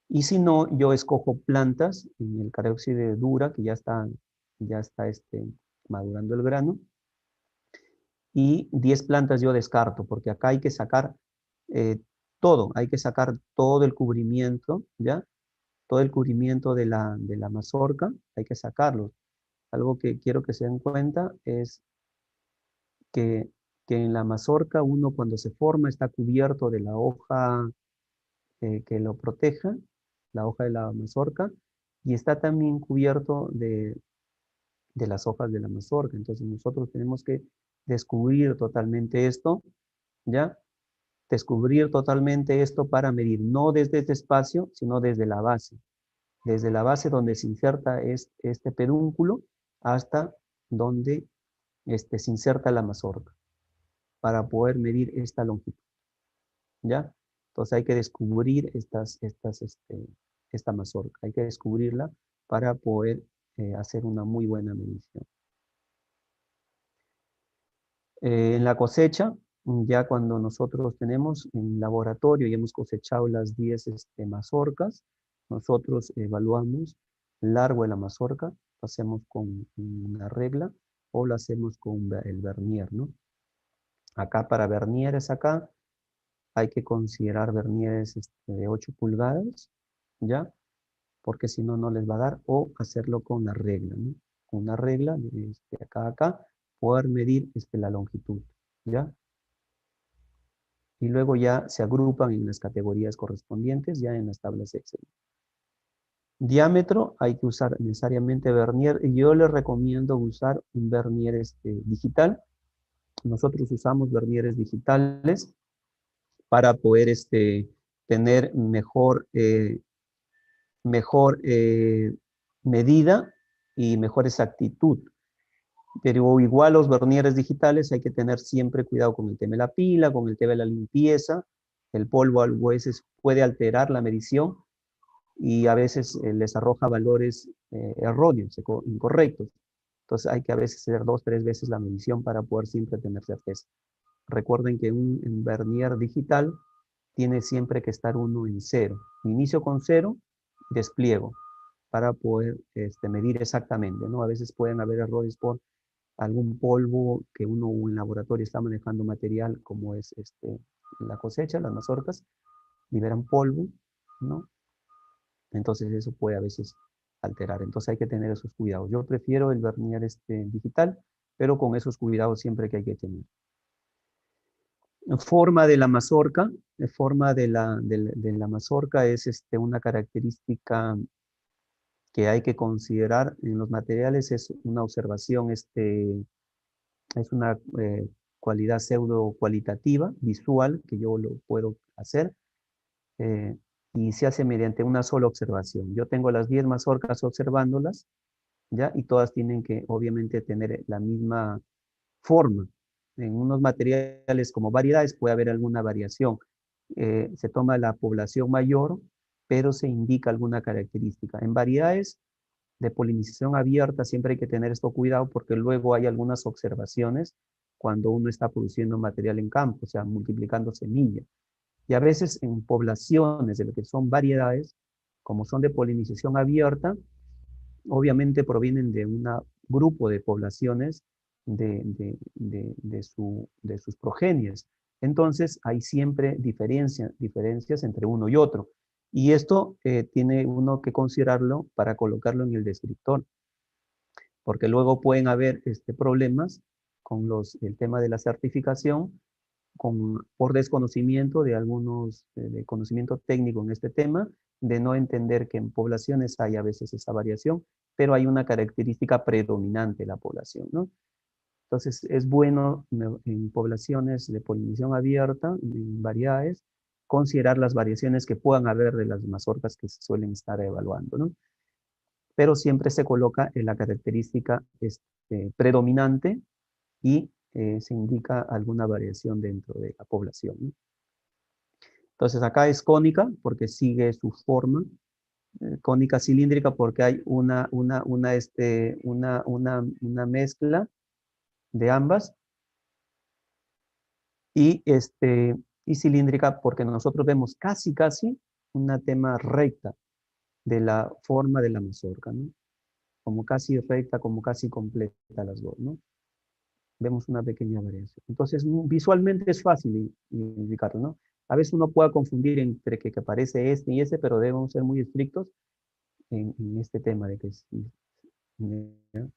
Y si no, yo escojo plantas en el careoxide dura, que ya está madurando el grano. Y 10 plantas yo descarto, porque acá hay que sacar todo, hay que sacar todo el cubrimiento, ¿ya? Todo el cubrimiento de la mazorca, hay que sacarlo. Algo que quiero que se den cuenta es que en la mazorca uno cuando se forma está cubierto de la hoja que lo proteja, la hoja de la mazorca, y está también cubierto de las hojas de la mazorca. Entonces nosotros tenemos que descubrir totalmente esto, ¿ya? Descubrir totalmente esto para medir, no desde este espacio, sino desde la base. Desde la base donde se inserta este pedúnculo hasta donde se inserta la mazorca, para poder medir esta longitud, ¿ya? Entonces hay que descubrir esta mazorca, hay que descubrirla para poder hacer una muy buena medición. En la cosecha, ya cuando nosotros tenemos en laboratorio y hemos cosechado las 10 mazorcas, nosotros evaluamos el largo de la mazorca, lo hacemos con una regla o lo hacemos con el vernier, ¿no? Acá para vernieres, acá hay que considerar vernieres de 8 pulgadas, ¿ya? Porque si no, no les va a dar, o hacerlo con la regla, ¿no? Con una regla de acá a acá, poder medir la longitud, ¿ya? Y luego ya se agrupan en las categorías correspondientes, ya en las tablas Excel. Diámetro, hay que usar necesariamente vernier. Yo les recomiendo usar un vernier digital. Nosotros usamos vernieres digitales para poder tener mejor medida y mejor exactitud. Pero igual los vernieres digitales hay que tener siempre cuidado con el tema de la pila, con el tema de la limpieza. El polvo a veces puede alterar la medición y a veces les arroja valores erróneos, incorrectos. Entonces hay que a veces hacer 2 o 3 veces la medición para poder siempre tener certeza. Recuerden que un vernier digital tiene siempre que estar uno en 0. Inicio con 0, despliego para poder medir exactamente, ¿no? A veces pueden haber errores por algún polvo que uno en laboratorio está manejando material como es la cosecha, las mazorcas, liberan polvo, ¿no? Entonces eso puede a veces alterar. Entonces hay que tener esos cuidados. Yo prefiero el vernier digital, pero con esos cuidados siempre que hay que tener. Forma de la mazorca. La forma de la mazorca es una característica que hay que considerar en los materiales. Es una observación, es una cualidad pseudo cualitativa, visual, que yo lo puedo hacer, eh, y se hace mediante una sola observación. Yo tengo las 10 mazorcas observándolas, ¿ya? Y todas tienen que, obviamente, tener la misma forma. En unos materiales como variedades puede haber alguna variación. Se toma la población mayor, pero se indica alguna característica. En variedades de polinización abierta siempre hay que tener esto cuidado porque luego hay algunas observaciones cuando uno está produciendo material en campo, o sea, multiplicando semillas. Y a veces en poblaciones de lo que son variedades, como son de polinización abierta, obviamente provienen de un grupo de poblaciones de sus progenies. Entonces hay siempre diferencias entre uno y otro. Y esto tiene uno que considerarlo para colocarlo en el descriptor, porque luego pueden haber problemas con el tema de la certificación, por desconocimiento de algunos, de conocimiento técnico en este tema, de no entender que en poblaciones hay a veces esa variación, pero hay una característica predominante de la población, ¿no? Entonces, es bueno en poblaciones de polinización abierta, en variedades, considerar las variaciones que puedan haber de las mazorcas que se suelen estar evaluando, ¿no? Pero siempre se coloca en la característica predominante y se indica alguna variación dentro de la población, ¿no? Entonces acá es cónica porque sigue su forma, cónica cilíndrica porque hay una mezcla de ambas, y, y cilíndrica porque nosotros vemos casi una tema recta de la forma de la mazorca, ¿no? Como casi recta, como casi completa las dos, ¿no? Vemos una pequeña variación. Entonces, visualmente es fácil indicarlo, ¿no? A veces uno puede confundir entre que aparece este y ese, pero debemos ser muy estrictos en este tema de que es, ¿ya?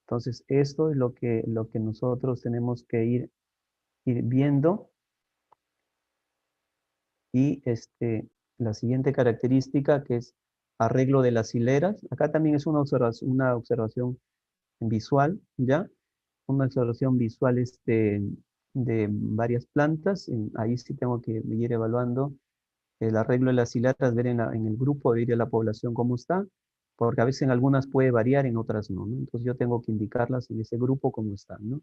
Entonces, esto es lo que nosotros tenemos que ir viendo. Y la siguiente característica, que es arreglo de las hileras. Acá también es una observación visual, ¿ya? Una observación visual de varias plantas. Ahí sí tengo que ir evaluando el arreglo de las hileras, ver en el grupo, ver a la población cómo está, porque a veces en algunas puede variar, en otras no, ¿no? Entonces yo tengo que indicarlas en ese grupo cómo están, ¿no?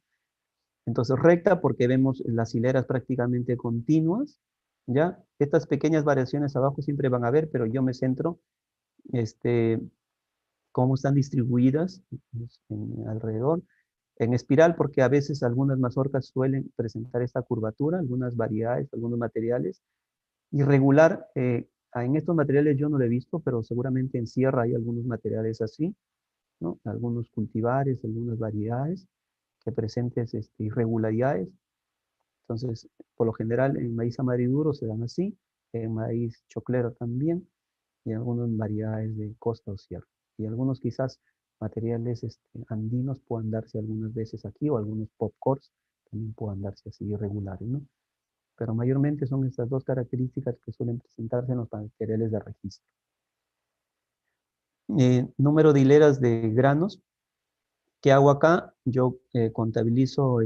Entonces recta porque vemos las hileras prácticamente continuas, ¿ya? Estas pequeñas variaciones abajo siempre van a haber, pero yo me centro este, cómo están distribuidas alrededor. En espiral porque a veces algunas mazorcas suelen presentar esta curvatura, algunas variedades, algunos materiales. Irregular, en estos materiales yo no lo he visto, pero seguramente en sierra hay algunos materiales así, ¿no? Algunos cultivares, algunas variedades que presenten irregularidades. Entonces, por lo general, en maíz amarillo se dan así, en maíz choclero también, y algunas variedades de costa o sierra. Y algunos quizás materiales andinos puedan darse algunas veces aquí, o algunos popcorns también puedan darse así irregulares, ¿no? Pero mayormente son estas dos características que suelen presentarse en los materiales de registro. Número de hileras de granos. ¿Qué hago acá? Yo contabilizo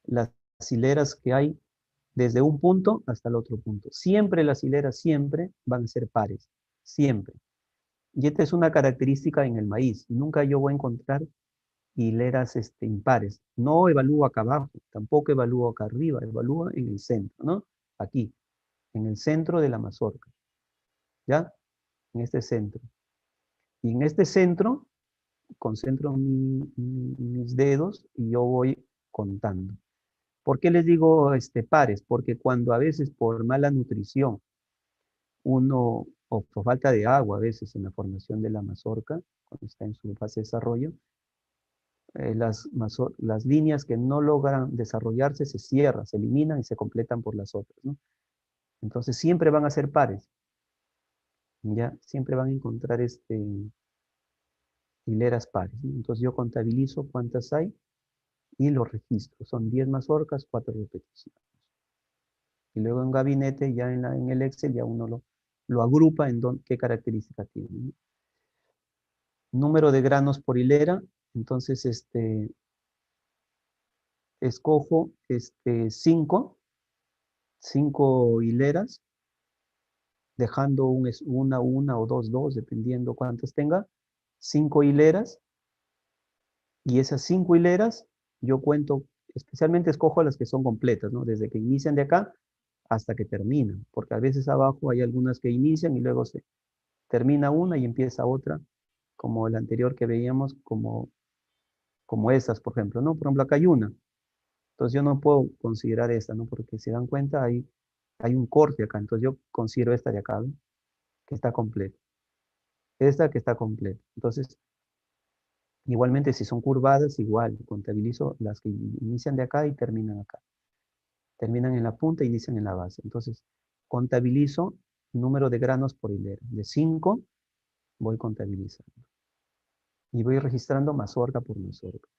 las hileras que hay desde un punto hasta el otro punto. Siempre las hileras, siempre van a ser pares, siempre. Y esta es una característica en el maíz. Nunca yo voy a encontrar hileras impares. No evalúo acá abajo, tampoco evalúo acá arriba, evalúo en el centro, ¿no? Aquí, en el centro de la mazorca, ¿ya? En este centro. Y en este centro, concentro mis dedos y yo voy contando. ¿Por qué les digo pares? Porque cuando a veces por mala nutrición, o por falta de agua a veces en la formación de la mazorca, cuando está en su fase de desarrollo, las líneas que no logran desarrollarse se cierran, se eliminan y se completan por las otras, ¿no? Entonces siempre van a ser pares, ¿ya? Siempre van a encontrar hileras pares, ¿no? Entonces yo contabilizo cuántas hay y lo registro. Son 10 mazorcas, 4 repeticiones. Y luego en gabinete, ya en el Excel, ya uno lo agrupa en qué característica tiene, ¿no? Número de granos por hilera. Entonces, escojo 5 hileras, dejando una o dos, dependiendo cuántas tenga. 5 hileras, y esas 5 hileras yo cuento, especialmente escojo las que son completas, ¿no? Desde que inician de acá hasta que terminan, porque a veces abajo hay algunas que inician y luego se termina una y empieza otra, como la anterior que veíamos, como estas, por ejemplo, ¿no? Por ejemplo, acá hay una. Entonces yo no puedo considerar esta, ¿no? Porque si dan cuenta, hay un corte acá. Entonces yo considero esta de acá, ¿no? Que está completa. Esta que está completa. Entonces, igualmente si son curvadas, igual, contabilizo las que inician de acá y terminan acá. Terminan en la punta e inician en la base. Entonces, contabilizo número de granos por hilera. De 5 voy contabilizando. Y voy registrando mazorca por mazorca.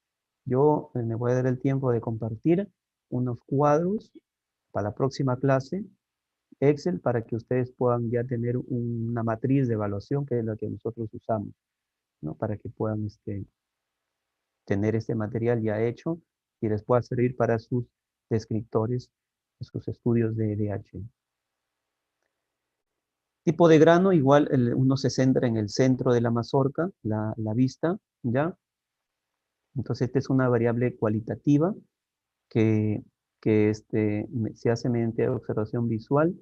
Yo me voy a dar el tiempo de compartir unos cuadros para la próxima clase, Excel, para que ustedes puedan ya tener una matriz de evaluación, que es la que nosotros usamos, ¿no? Para que puedan tener este material ya hecho y les pueda servir para sus descriptores, sus estudios de DH. Tipo de grano, igual uno se centra en el centro de la mazorca, la vista, ¿ya? Entonces, esta es una variable cualitativa que, se hace mediante observación visual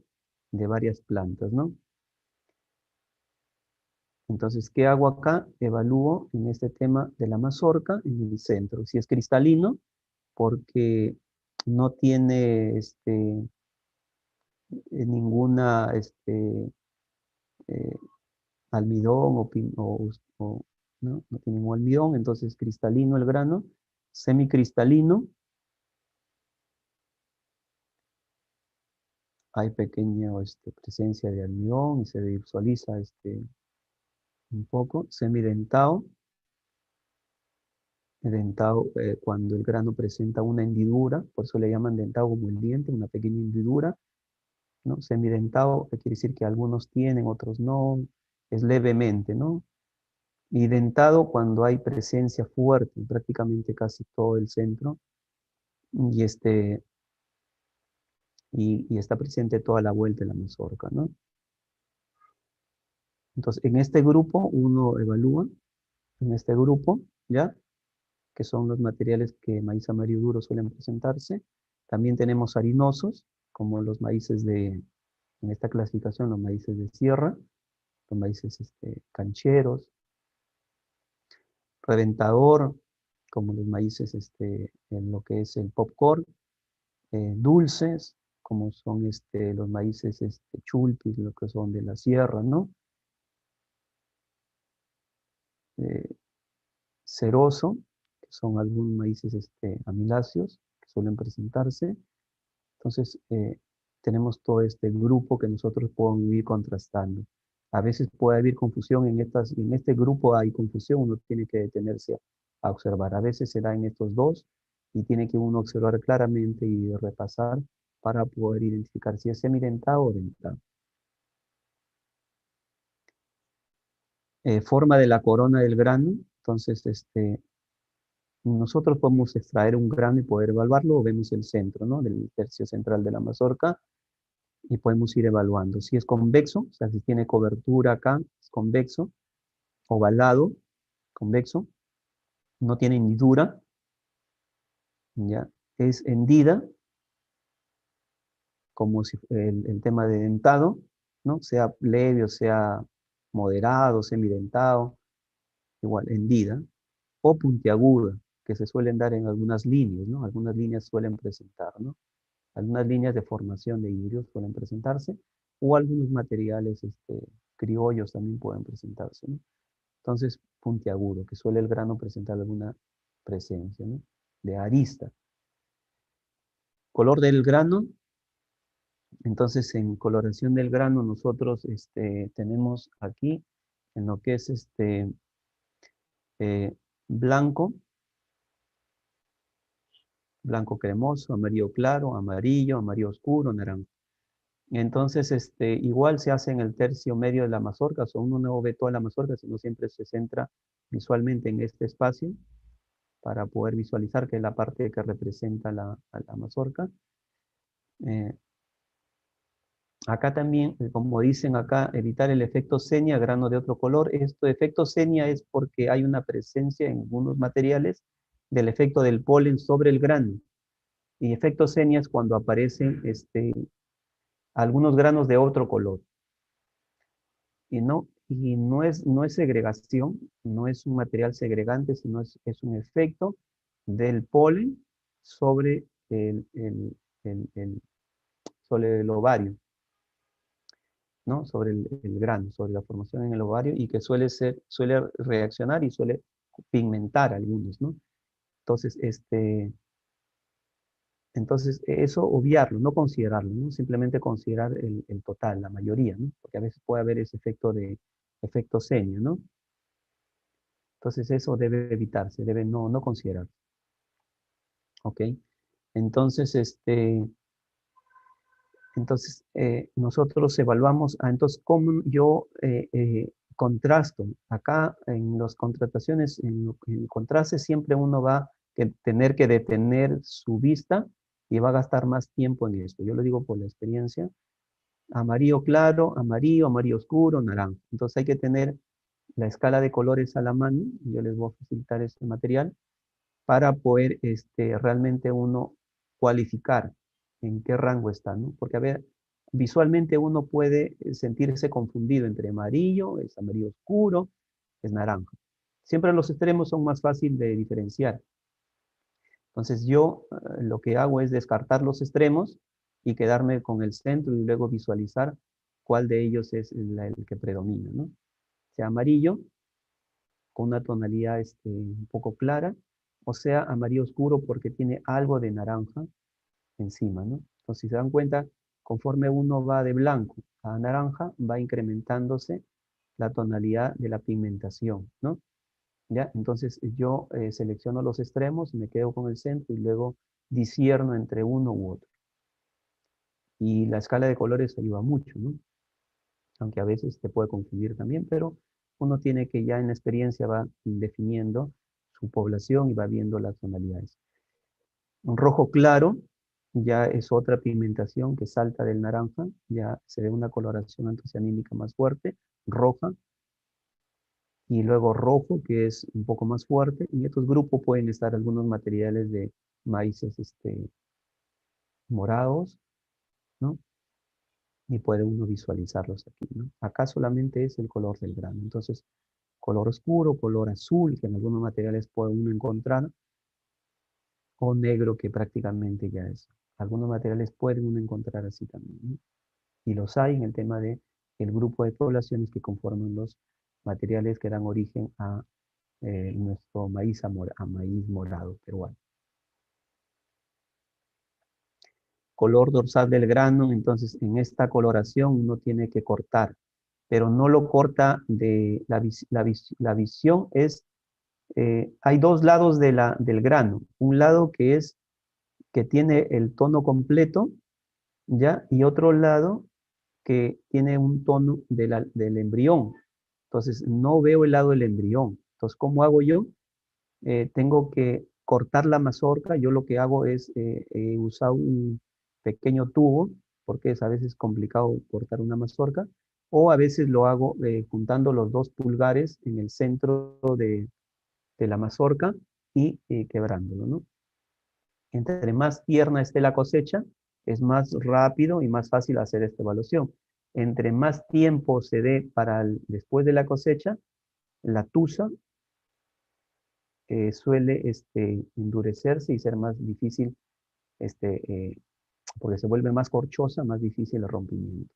de varias plantas, ¿no? Entonces, ¿qué hago acá? Evalúo en este tema de la mazorca en el centro. Si es cristalino, porque no tiene ninguna eh, almidón ¿no? No tiene ningún almidón, entonces cristalino el grano, semicristalino, hay pequeña presencia de almidón y se visualiza un poco, semidentado, dentado cuando el grano presenta una hendidura, por eso le llaman dentado como el diente, una pequeña hendidura, ¿no? Semidentado quiere decir que algunos tienen, otros no, es levemente, ¿no? Y dentado cuando hay presencia fuerte en prácticamente casi todo el centro y, y está presente toda la vuelta de la mazorca, ¿no? Entonces, en este grupo uno evalúa, en este grupo, ¿ya? Que son los materiales que maíz amarillo duro suelen presentarse. También tenemos harinosos, como los maíces en esta clasificación, los maíces de sierra, los maíces cancheros, reventador, como los maíces en lo que es el popcorn, dulces, como son los maíces chulpis, lo que son de la sierra, ¿no? Eh, ceroso, que son algunos maíces amiláceos que suelen presentarse. Entonces, tenemos todo este grupo que nosotros podemos ir contrastando. A veces puede haber confusión en este grupo hay confusión, uno tiene que detenerse a observar. A veces se da en estos dos y tiene que uno observar claramente y repasar para poder identificar si es semidentado o dentado. Forma de la corona del grano. Entonces, nosotros podemos extraer un grano y poder evaluarlo, o vemos el centro, ¿no? Del tercio central de la mazorca, y podemos ir evaluando. Si es convexo, o sea, si tiene cobertura acá, es convexo, ovalado, convexo, no tiene hendidura, ¿ya? Es hendida, como si el tema de dentado, ¿no? Sea leve o sea moderado, semidentado, igual, hendida, o puntiaguda, que se suelen dar en algunas líneas, ¿no? Algunas líneas suelen presentar, ¿no? Algunas líneas de formación de hilios suelen presentarse, o algunos materiales criollos también pueden presentarse, ¿no? Entonces, puntiagudo, que suele el grano presentar alguna presencia, ¿no? De arista. Color del grano. Entonces, en coloración del grano nosotros tenemos aquí, en lo que es eh, blanco, blanco cremoso, amarillo claro, amarillo, amarillo oscuro, naranja. Entonces, igual se hace en el tercio medio de la mazorca, o sea, uno no ve toda la mazorca, sino siempre se centra visualmente en este espacio para poder visualizar que es la parte que representa a la mazorca. Eh, Acá también, como dicen acá, evitar el efecto senia, grano de otro color. Esto efecto senia es porque hay una presencia en algunos materiales del efecto del polen sobre el grano. Y efecto senia es cuando aparecen algunos granos de otro color. Y no es segregación, no es un material segregante, sino es un efecto del polen sobre sobre el ovario, ¿no? Sobre el grano, sobre la formación en el ovario y que suele reaccionar y suele pigmentar algunos, ¿no? Entonces, eso obviarlo, no considerarlo, ¿no? Simplemente considerar el total, la mayoría, ¿no? Porque a veces puede haber ese efecto senia, ¿no? Entonces eso debe evitarse, debe no considerar. ¿Ok? Entonces, nosotros evaluamos, entonces, ¿cómo yo contrasto? Acá en las contrataciones, en el contraste, siempre uno va a tener que detener su vista y va a gastar más tiempo en esto. Yo lo digo por la experiencia. Amarillo claro, amarillo, amarillo oscuro, naranja. Entonces hay que tener la escala de colores a la mano. Yo les voy a facilitar este material para poder realmente uno cualificar en qué rango está, ¿no? Porque, a ver, visualmente uno puede sentirse confundido entre amarillo, es amarillo oscuro, es naranja. Siempre los extremos son más fáciles de diferenciar. Entonces yo lo que hago es descartar los extremos y quedarme con el centro y luego visualizar cuál de ellos es el que predomina, ¿no? Sea amarillo, con una tonalidad un poco clara, o sea amarillo oscuro porque tiene algo de naranja encima, ¿no? Entonces, si se dan cuenta, conforme uno va de blanco a naranja, va incrementándose la tonalidad de la pigmentación, ¿no? ¿Ya? Entonces, yo selecciono los extremos, me quedo con el centro y luego discierno entre uno u otro. Y la escala de colores ayuda mucho, ¿no? Aunque a veces te puede confundir también, pero uno tiene que ya en la experiencia va definiendo su población y va viendo las tonalidades. Un rojo claro ya es otra pigmentación que salta del naranja, ya se ve una coloración antocianínica más fuerte, roja, y luego rojo, que es un poco más fuerte. En estos grupos pueden estar algunos materiales de maíces morados, ¿no? Y puede uno visualizarlos aquí, ¿no? Acá solamente es el color del grano. Entonces, color oscuro, color azul, que en algunos materiales puede uno encontrar, o negro, que prácticamente ya es. Algunos materiales pueden uno encontrar así también, ¿no? Y los hay en el tema de el grupo de poblaciones que conforman los materiales que dan origen a nuestro maíz, a maíz morado peruano. Color dorsal del grano, entonces en esta coloración uno tiene que cortar, pero no lo corta de la visión es, hay dos lados del grano, un lado que tiene el tono completo, ¿ya? Y otro lado que tiene un tono del embrión. Entonces, no veo el lado del embrión. Entonces, ¿cómo hago yo? Tengo que cortar la mazorca. Yo lo que hago es usar un pequeño tubo, porque es a veces complicado cortar una mazorca, o a veces lo hago juntando los dos pulgares en el centro de la mazorca y quebrándolo, ¿no? Entre más tierna esté la cosecha, es más rápido y más fácil hacer esta evaluación. Entre más tiempo se dé después de la cosecha, la tusa suele endurecerse y ser más difícil, porque se vuelve más corchosa, más difícil el rompimiento.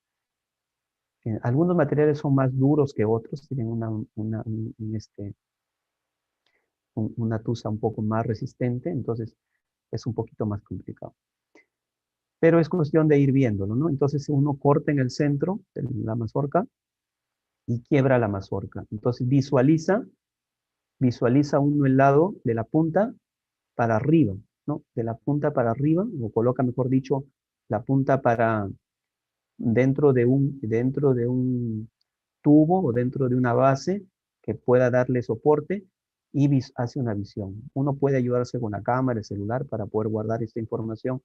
Algunos materiales son más duros que otros, tienen una tusa un poco más resistente, entonces es un poquito más complicado. Pero es cuestión de ir viéndolo, ¿no? Entonces uno corta en el centro de la mazorca y quiebra la mazorca. Entonces visualiza uno el lado de la punta para arriba, ¿no? De la punta para arriba, o coloca, mejor dicho, la punta para dentro de un tubo o dentro de una base que pueda darle soporte y hace una visión. Uno puede ayudarse con la cámara, el celular, para poder guardar esta información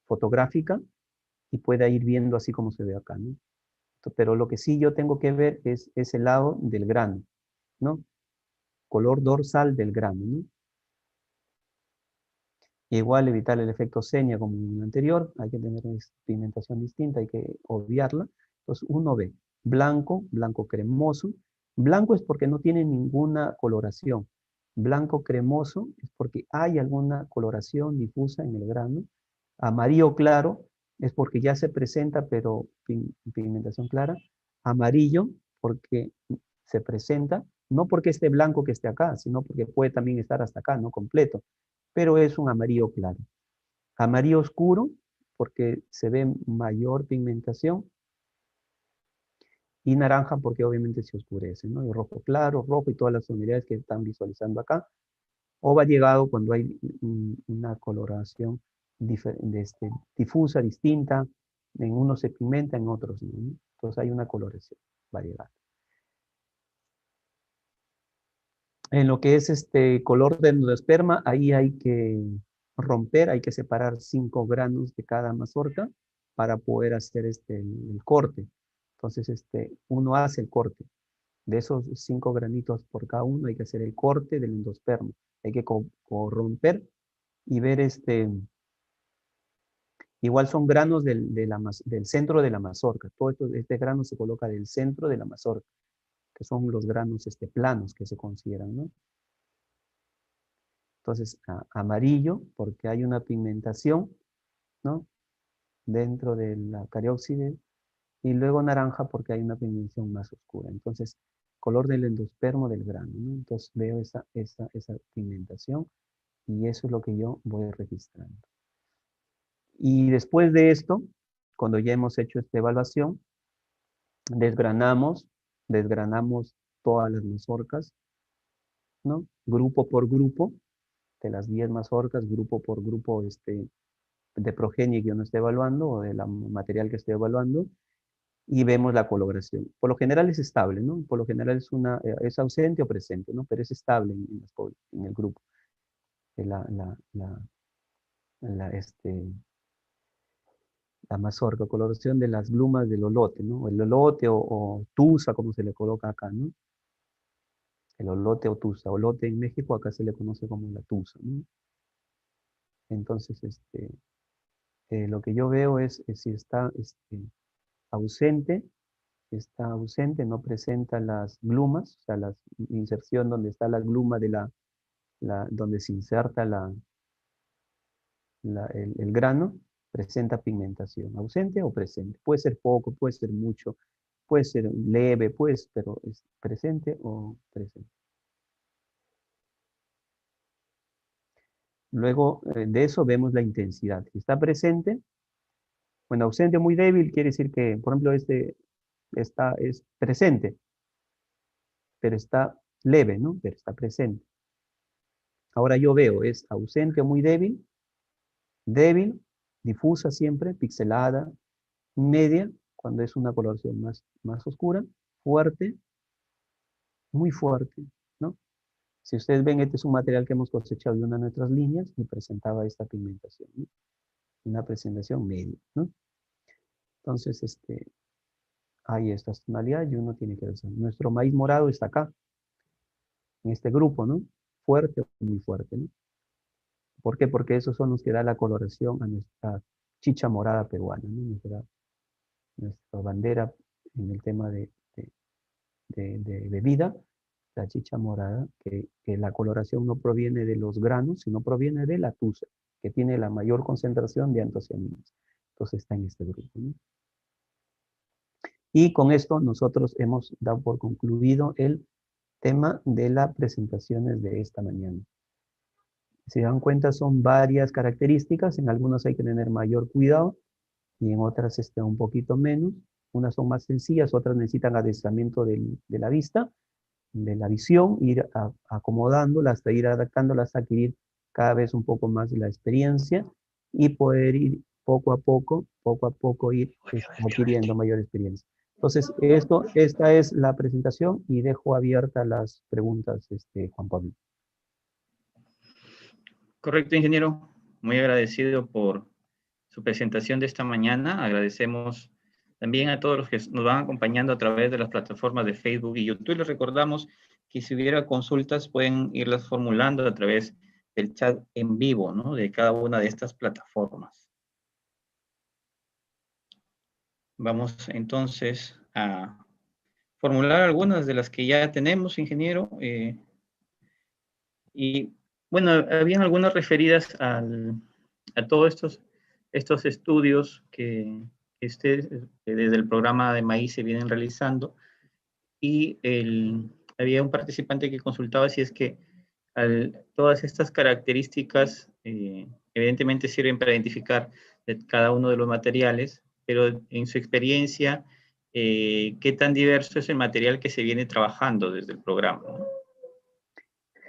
fotográfica y pueda ir viendo así como se ve acá, ¿no? Pero lo que sí yo tengo que ver es ese lado del grano, ¿no? Color dorsal del grano, ¿no? Igual evitar el efecto seña como en el anterior, hay que tener una pigmentación distinta, hay que obviarla. Entonces uno ve blanco, blanco cremoso. Blanco es porque no tiene ninguna coloración. Blanco cremoso es porque hay alguna coloración difusa en el grano. Amarillo claro es porque ya se presenta, pero pigmentación clara. Amarillo porque se presenta, no porque esté blanco que esté acá, sino porque puede también estar hasta acá, no completo, pero es un amarillo claro. Amarillo oscuro, porque se ve mayor pigmentación, y naranja porque obviamente se oscurece, ¿no? Y rojo claro, rojo y todas las tonalidades que están visualizando acá. O variegado cuando hay una coloración difusa, distinta, en unos se pigmenta, en otros no, ¿no? Entonces hay una coloración variedad. En lo que es este color de endosperma, ahí hay que romper, hay que separar 5 granos de cada mazorca para poder hacer el corte. Entonces, uno hace el corte. De esos 5 granitos por cada uno hay que hacer el corte del endosperma. Hay que romper y ver igual son granos del centro de la mazorca. Todo este grano se coloca del centro de la mazorca, que son los granos planos que se consideran, ¿no? Entonces, amarillo, porque hay una pigmentación, ¿no? Dentro de la cariópside, y luego naranja porque hay una pigmentación más oscura. Entonces, color del endospermo del grano, ¿no? Entonces veo esa pigmentación y eso es lo que yo voy registrando. Y después de esto, cuando ya hemos hecho esta evaluación, desgranamos todas las mazorcas, ¿no? Grupo por grupo, de las 10 mazorcas, grupo por grupo de progenie que uno está evaluando o del material que estoy evaluando y vemos la coloración. Por lo general es estable, ¿no? Por lo general es ausente o presente, ¿no? Pero es estable en el grupo. La, la, la, la, este, la mazorca, coloración de las glumas del olote, ¿no? El olote o tusa, como se le coloca acá, ¿no? El olote o tusa. Olote en México acá se le conoce como la tusa, ¿no? Entonces, lo que yo veo es si ausente, está ausente, no presenta las glumas, o sea, la inserción donde está la gluma donde se inserta el grano, presenta pigmentación, ausente o presente. Puede ser poco, puede ser mucho, puede ser leve, pues, pero es presente o presente. Luego de eso vemos la intensidad. Si está presente, bueno, ausente muy débil quiere decir que, por ejemplo, es presente, pero está leve, ¿no? Pero está presente. Ahora yo veo, es ausente o muy débil, débil, difusa siempre, pixelada, media, cuando es una coloración más oscura, fuerte, muy fuerte, ¿no? Si ustedes ven, este es un material que hemos cosechado de una de nuestras líneas y presentaba esta pigmentación, ¿no? Una presentación media, ¿no? Entonces, hay estas tonalidades y uno tiene que ver. Nuestro maíz morado está acá, en este grupo, ¿no? Fuerte o muy fuerte, ¿no? ¿Por qué? Porque esos son los que da la coloración a nuestra chicha morada peruana, ¿no? Nuestra bandera en el tema de bebida, la chicha morada, que la coloración no proviene de los granos, sino proviene de la tusa, que tiene la mayor concentración de antocianinas. Entonces está en este grupo, ¿no? Y con esto nosotros hemos dado por concluido el tema de las presentaciones de esta mañana. Si se dan cuenta, son varias características, en algunas hay que tener mayor cuidado y en otras un poquito menos. Unas son más sencillas, otras necesitan adiestramiento de la vista, de la visión, ir acomodándolas, hasta ir adaptándolas, hasta adquirir cada vez un poco más la experiencia y poder ir poco a poco ir adquiriendo mayor experiencia. Entonces, esta es la presentación y dejo abiertas las preguntas, Juan Pablo. Correcto, ingeniero. Muy agradecido por su presentación de esta mañana. Agradecemos también a todos los que nos van acompañando a través de las plataformas de Facebook y YouTube. Les recordamos que si hubiera consultas pueden irlas formulando a través del chat en vivo, ¿no? De cada una de estas plataformas. Vamos entonces a formular algunas de las que ya tenemos, ingeniero. Y bueno, habían algunas referidas a todos estos estudios que ustedes desde el programa de Maíz se vienen realizando. Y había un participante que consultaba si es que todas estas características evidentemente sirven para identificar cada uno de los materiales, pero en su experiencia, ¿qué tan diverso es el material que se viene trabajando desde el programa, ¿no?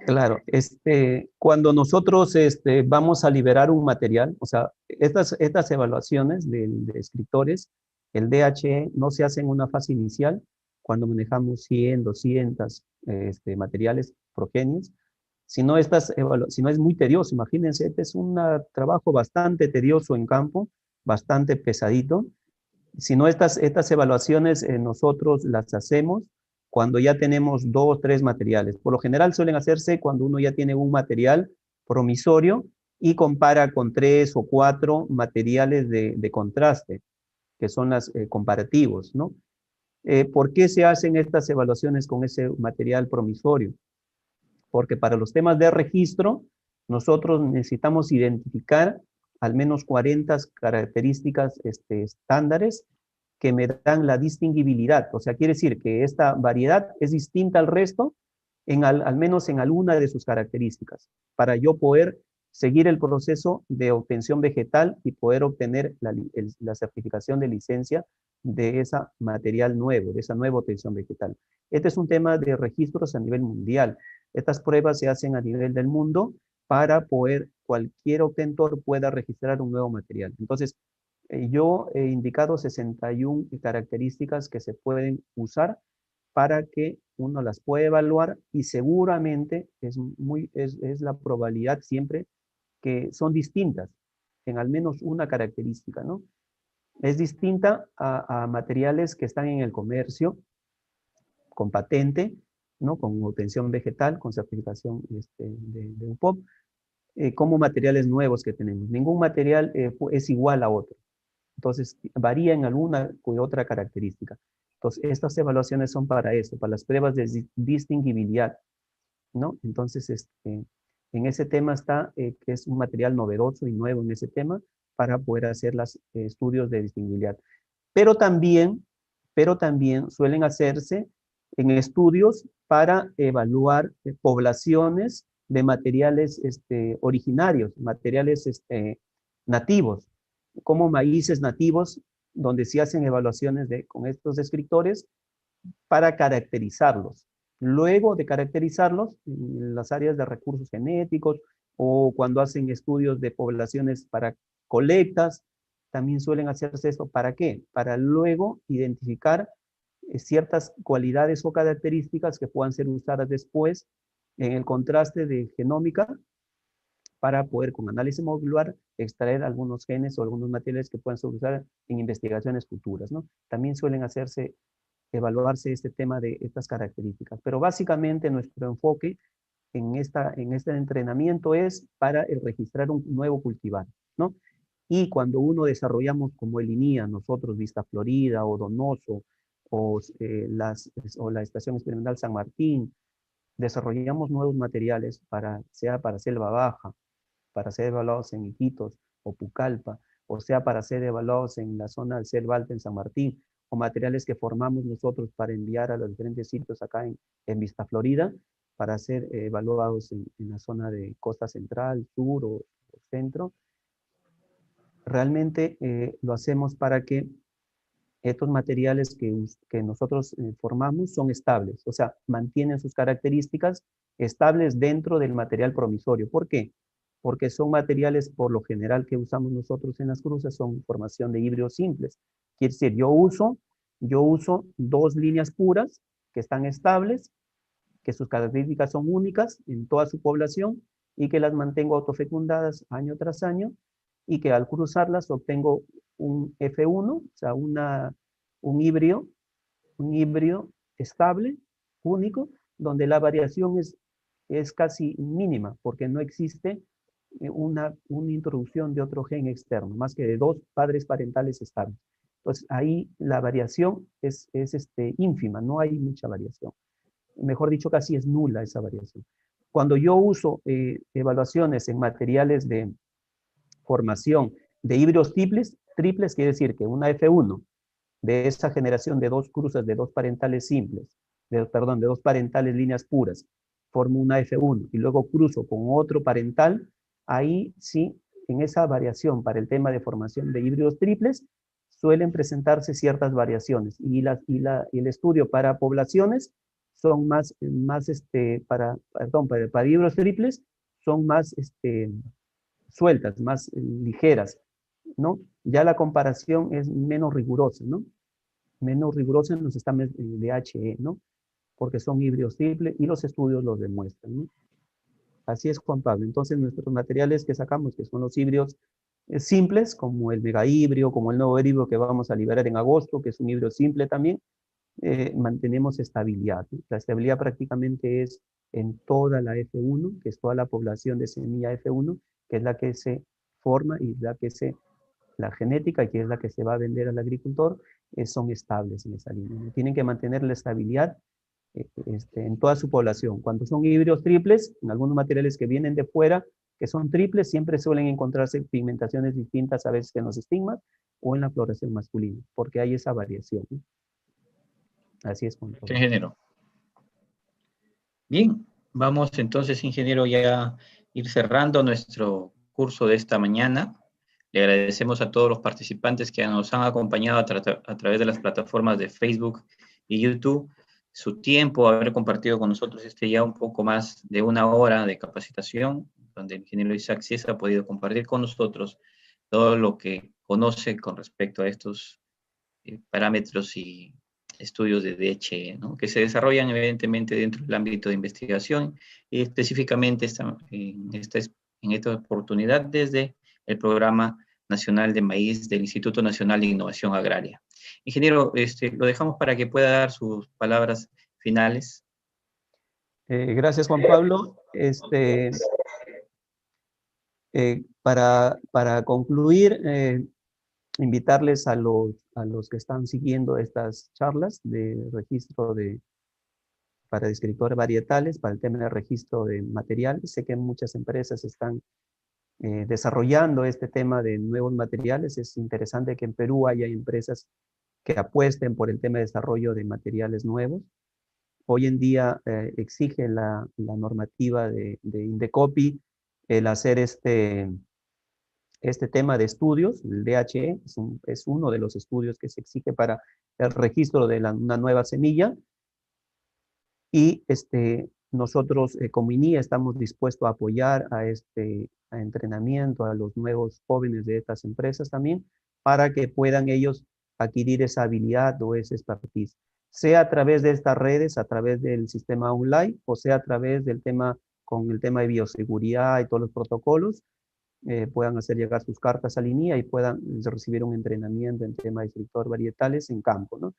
Claro, cuando nosotros vamos a liberar un material, o sea, estas evaluaciones de escritores, el DHE no se hace en una fase inicial, cuando manejamos 100, 200 materiales progenies, sino es muy tedioso. Imagínense, este es un trabajo bastante tedioso en campo, bastante pesadito. Si no, estas evaluaciones nosotros las hacemos cuando ya tenemos 2, 3 materiales. Por lo general suelen hacerse cuando uno ya tiene un material promisorio y compara con 3 o 4 materiales de contraste, que son los comparativos, ¿no? ¿Por qué se hacen estas evaluaciones con ese material promisorio? Porque para los temas de registro, nosotros necesitamos identificar al menos 40 características estándares que me dan la distinguibilidad. O sea, quiere decir que esta variedad es distinta al resto, al menos en alguna de sus características, para yo poder seguir el proceso de obtención vegetal y poder obtener la certificación de licencia de ese material nuevo, de esa nueva obtención vegetal. Este es un tema de registros a nivel mundial. Estas pruebas se hacen a nivel del mundo para poder cualquier obtentor pueda registrar un nuevo material. Entonces, yo he indicado 61 características que se pueden usar para que uno las pueda evaluar y seguramente es la probabilidad siempre que son distintas en al menos una característica, ¿no? Es distinta a materiales que están en el comercio con patente, ¿no? Con obtención vegetal, con certificación de UPOP, como materiales nuevos que tenemos. Ningún material es igual a otro. Entonces, varía en alguna u otra característica. Entonces, estas evaluaciones son para eso, para las pruebas de distinguibilidad, ¿no? Entonces, en ese tema está, que es un material novedoso y nuevo en ese tema, para poder hacer los estudios de distinguibilidad. Pero también suelen hacerse en estudios para evaluar poblaciones de materiales originarios, materiales nativos, como maíces nativos, donde se hacen evaluaciones con estos descriptores para caracterizarlos. Luego de caracterizarlos, en las áreas de recursos genéticos o cuando hacen estudios de poblaciones para colectas, también suelen hacerse esto. ¿Para qué? Para luego identificar ciertas cualidades o características que puedan ser usadas después en el contraste de genómica para poder con análisis molecular extraer algunos genes o algunos materiales que puedan ser usados en investigaciones futuras, ¿no? También suelen evaluarse este tema de estas características. Pero básicamente nuestro enfoque en este entrenamiento es para registrar un nuevo cultivar, ¿no? Y cuando uno desarrollamos como el INIA, nosotros Vista Florida o Donoso o la Estación Experimental San Martín, desarrollamos nuevos materiales sea para selva baja, para ser evaluados en Iquitos o Pucallpa, o sea para ser evaluados en la zona del selva alta en San Martín, o materiales que formamos nosotros para enviar a los diferentes sitios acá en Vista Florida, para ser evaluados en la zona de costa central, sur o centro. Realmente lo hacemos para que estos materiales que nosotros formamos son estables, o sea, mantienen sus características estables dentro del material promisorio. ¿Por qué? porque son materiales por lo general que usamos nosotros en las cruces, son formación de híbridos simples. Quiere decir, yo uso 2 líneas puras que están estables, que sus características son únicas en toda su población y que las mantengo autofecundadas año tras año y que al cruzarlas obtengo un F1, o sea, un híbrido estable, único, donde la variación es casi mínima, porque no existe una introducción de otro gen externo, más que de 2 padres parentales estables. Entonces, ahí la variación es ínfima, no hay mucha variación. Mejor dicho, casi es nula esa variación. Cuando yo uso evaluaciones en materiales de formación de híbridos triples quiere decir que una F1 de esa generación de 2 cruzas de 2 parentales simples, de 2 parentales líneas puras, formo una F1 y luego cruzo con otro parental, ahí sí, en esa variación para el tema de formación de híbridos triples, suelen presentarse ciertas variaciones y el estudio para poblaciones son para híbridos triples son más sueltas, más ligeras, ¿no? Ya la comparación es menos rigurosa, ¿no? Menos rigurosa en los estándares de HE, ¿no? Porque son híbridos triples y los estudios los demuestran, ¿no? Así es, Juan Pablo. Entonces, nuestros materiales que sacamos, que son los híbridos simples, como el megahíbrido, como el nuevo híbrido que vamos a liberar en agosto, que es un híbrido simple también, mantenemos estabilidad, ¿no? La estabilidad prácticamente es en toda la F1, que es toda la población de semilla F1, que es la que se forma y la genética, que es la que se va a vender al agricultor, son estables en esa línea, ¿no? Tienen que mantener la estabilidad en toda su población. Cuando son híbridos triples, en algunos materiales que vienen de fuera, que son triples, siempre suelen encontrarse pigmentaciones distintas a veces en los estigmas o en la floración masculina, porque hay esa variación, ¿no? Así es, Juan Pablo. Ingeniero. Bien, vamos entonces, ingeniero, ya a ir cerrando nuestro curso de esta mañana. Le agradecemos a todos los participantes que nos han acompañado a través de las plataformas de Facebook y YouTube, su tiempo, haber compartido con nosotros ya un poco más de 1 hora de capacitación, donde el ingeniero Isaac Ciesa ha podido compartir con nosotros todo lo que conoce con respecto a estos parámetros y estudios de DHE, ¿no? Que se desarrollan evidentemente dentro del ámbito de investigación y específicamente en esta oportunidad desde el Programa Nacional de Maíz del Instituto Nacional de Innovación Agraria. Ingeniero, lo dejamos para que pueda dar sus palabras finales. Gracias, Juan Pablo. Para concluir, invitarles a los que están siguiendo estas charlas de registro para descriptores varietales, para el tema de registro de materiales. Sé que muchas empresas están desarrollando este tema de nuevos materiales. Es interesante que en Perú haya empresas que apuesten por el tema de desarrollo de materiales nuevos. Hoy en día exige la normativa de Indecopi el hacer este tema de estudios. El DHE es uno de los estudios que se exige para el registro de una nueva semilla. Y nosotros como INIA estamos dispuestos a apoyar a entrenamiento a los nuevos jóvenes de estas empresas también, para que puedan ellos adquirir esa habilidad o esa expertise, sea a través de estas redes, a través del sistema online, o sea a través con el tema de bioseguridad y todos los protocolos, puedan hacer llegar sus cartas a la INIA y puedan recibir un entrenamiento en tema de descriptor varietales en campo, ¿no?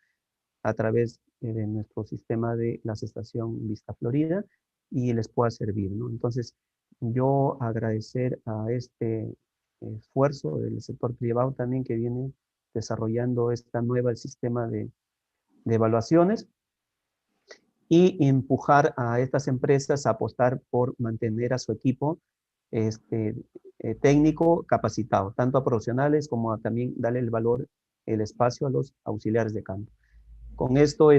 A través de nuestro sistema de la estación Vista Florida, y les pueda servir, ¿no? Entonces, yo agradecer a este esfuerzo del sector privado también que viene desarrollando esta nueva sistema de evaluaciones, y empujar a estas empresas a apostar por mantener a su equipo técnico capacitado, tanto a profesionales como a también darle el valor, el espacio a los auxiliares de campo. Con esto,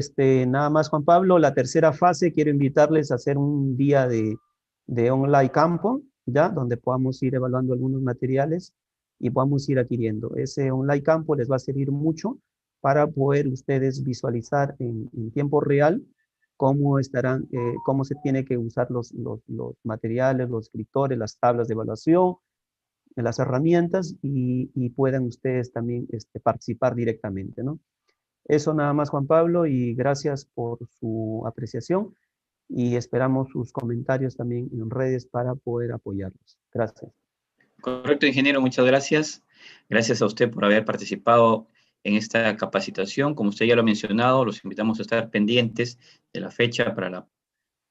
nada más, Juan Pablo. La tercera fase, quiero invitarles a hacer un día de online campo, ¿ya? Donde podamos ir evaluando algunos materiales y podamos ir adquiriendo. Ese online campo les va a servir mucho para poder ustedes visualizar en tiempo real cómo estarán, cómo se tiene que usar los materiales, los escritores, las tablas de evaluación, las herramientas y puedan ustedes también participar directamente, ¿no? Eso nada más, Juan Pablo, y gracias por su apreciación y esperamos sus comentarios también en redes para poder apoyarlos. Gracias. Correcto, ingeniero, muchas gracias. Gracias a usted por haber participado en esta capacitación. Como usted ya lo ha mencionado, los invitamos a estar pendientes de la fecha para la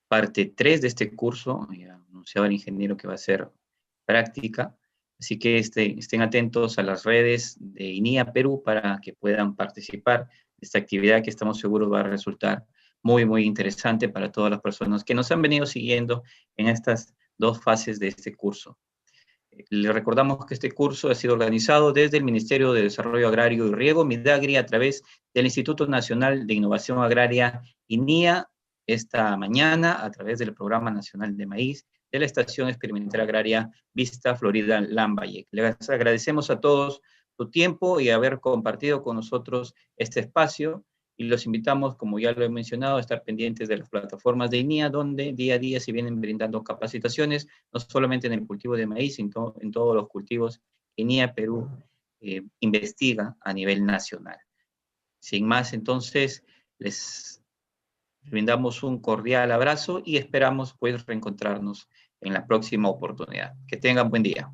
parte 3 de este curso. Ya anunciaba el ingeniero que va a ser práctica. Así que estén atentos a las redes de INIA Perú para que puedan participar de esta actividad que estamos seguros va a resultar muy, muy interesante para todas las personas que nos han venido siguiendo en estas 2 fases de este curso. Les recordamos que este curso ha sido organizado desde el Ministerio de Desarrollo Agrario y Riego, Midagri, a través del Instituto Nacional de Innovación Agraria, INIA, esta mañana, a través del Programa Nacional de Maíz, de la Estación Experimental Agraria Vista Florida Lambayeque. Les agradecemos a todos su tiempo y haber compartido con nosotros este espacio. Y los invitamos, como ya lo he mencionado, a estar pendientes de las plataformas de INIA, donde día a día se vienen brindando capacitaciones, no solamente en el cultivo de maíz, sino en todos los cultivos que INIA Perú investiga a nivel nacional. Sin más, entonces, les brindamos un cordial abrazo y esperamos pues reencontrarnos en la próxima oportunidad. Que tengan buen día.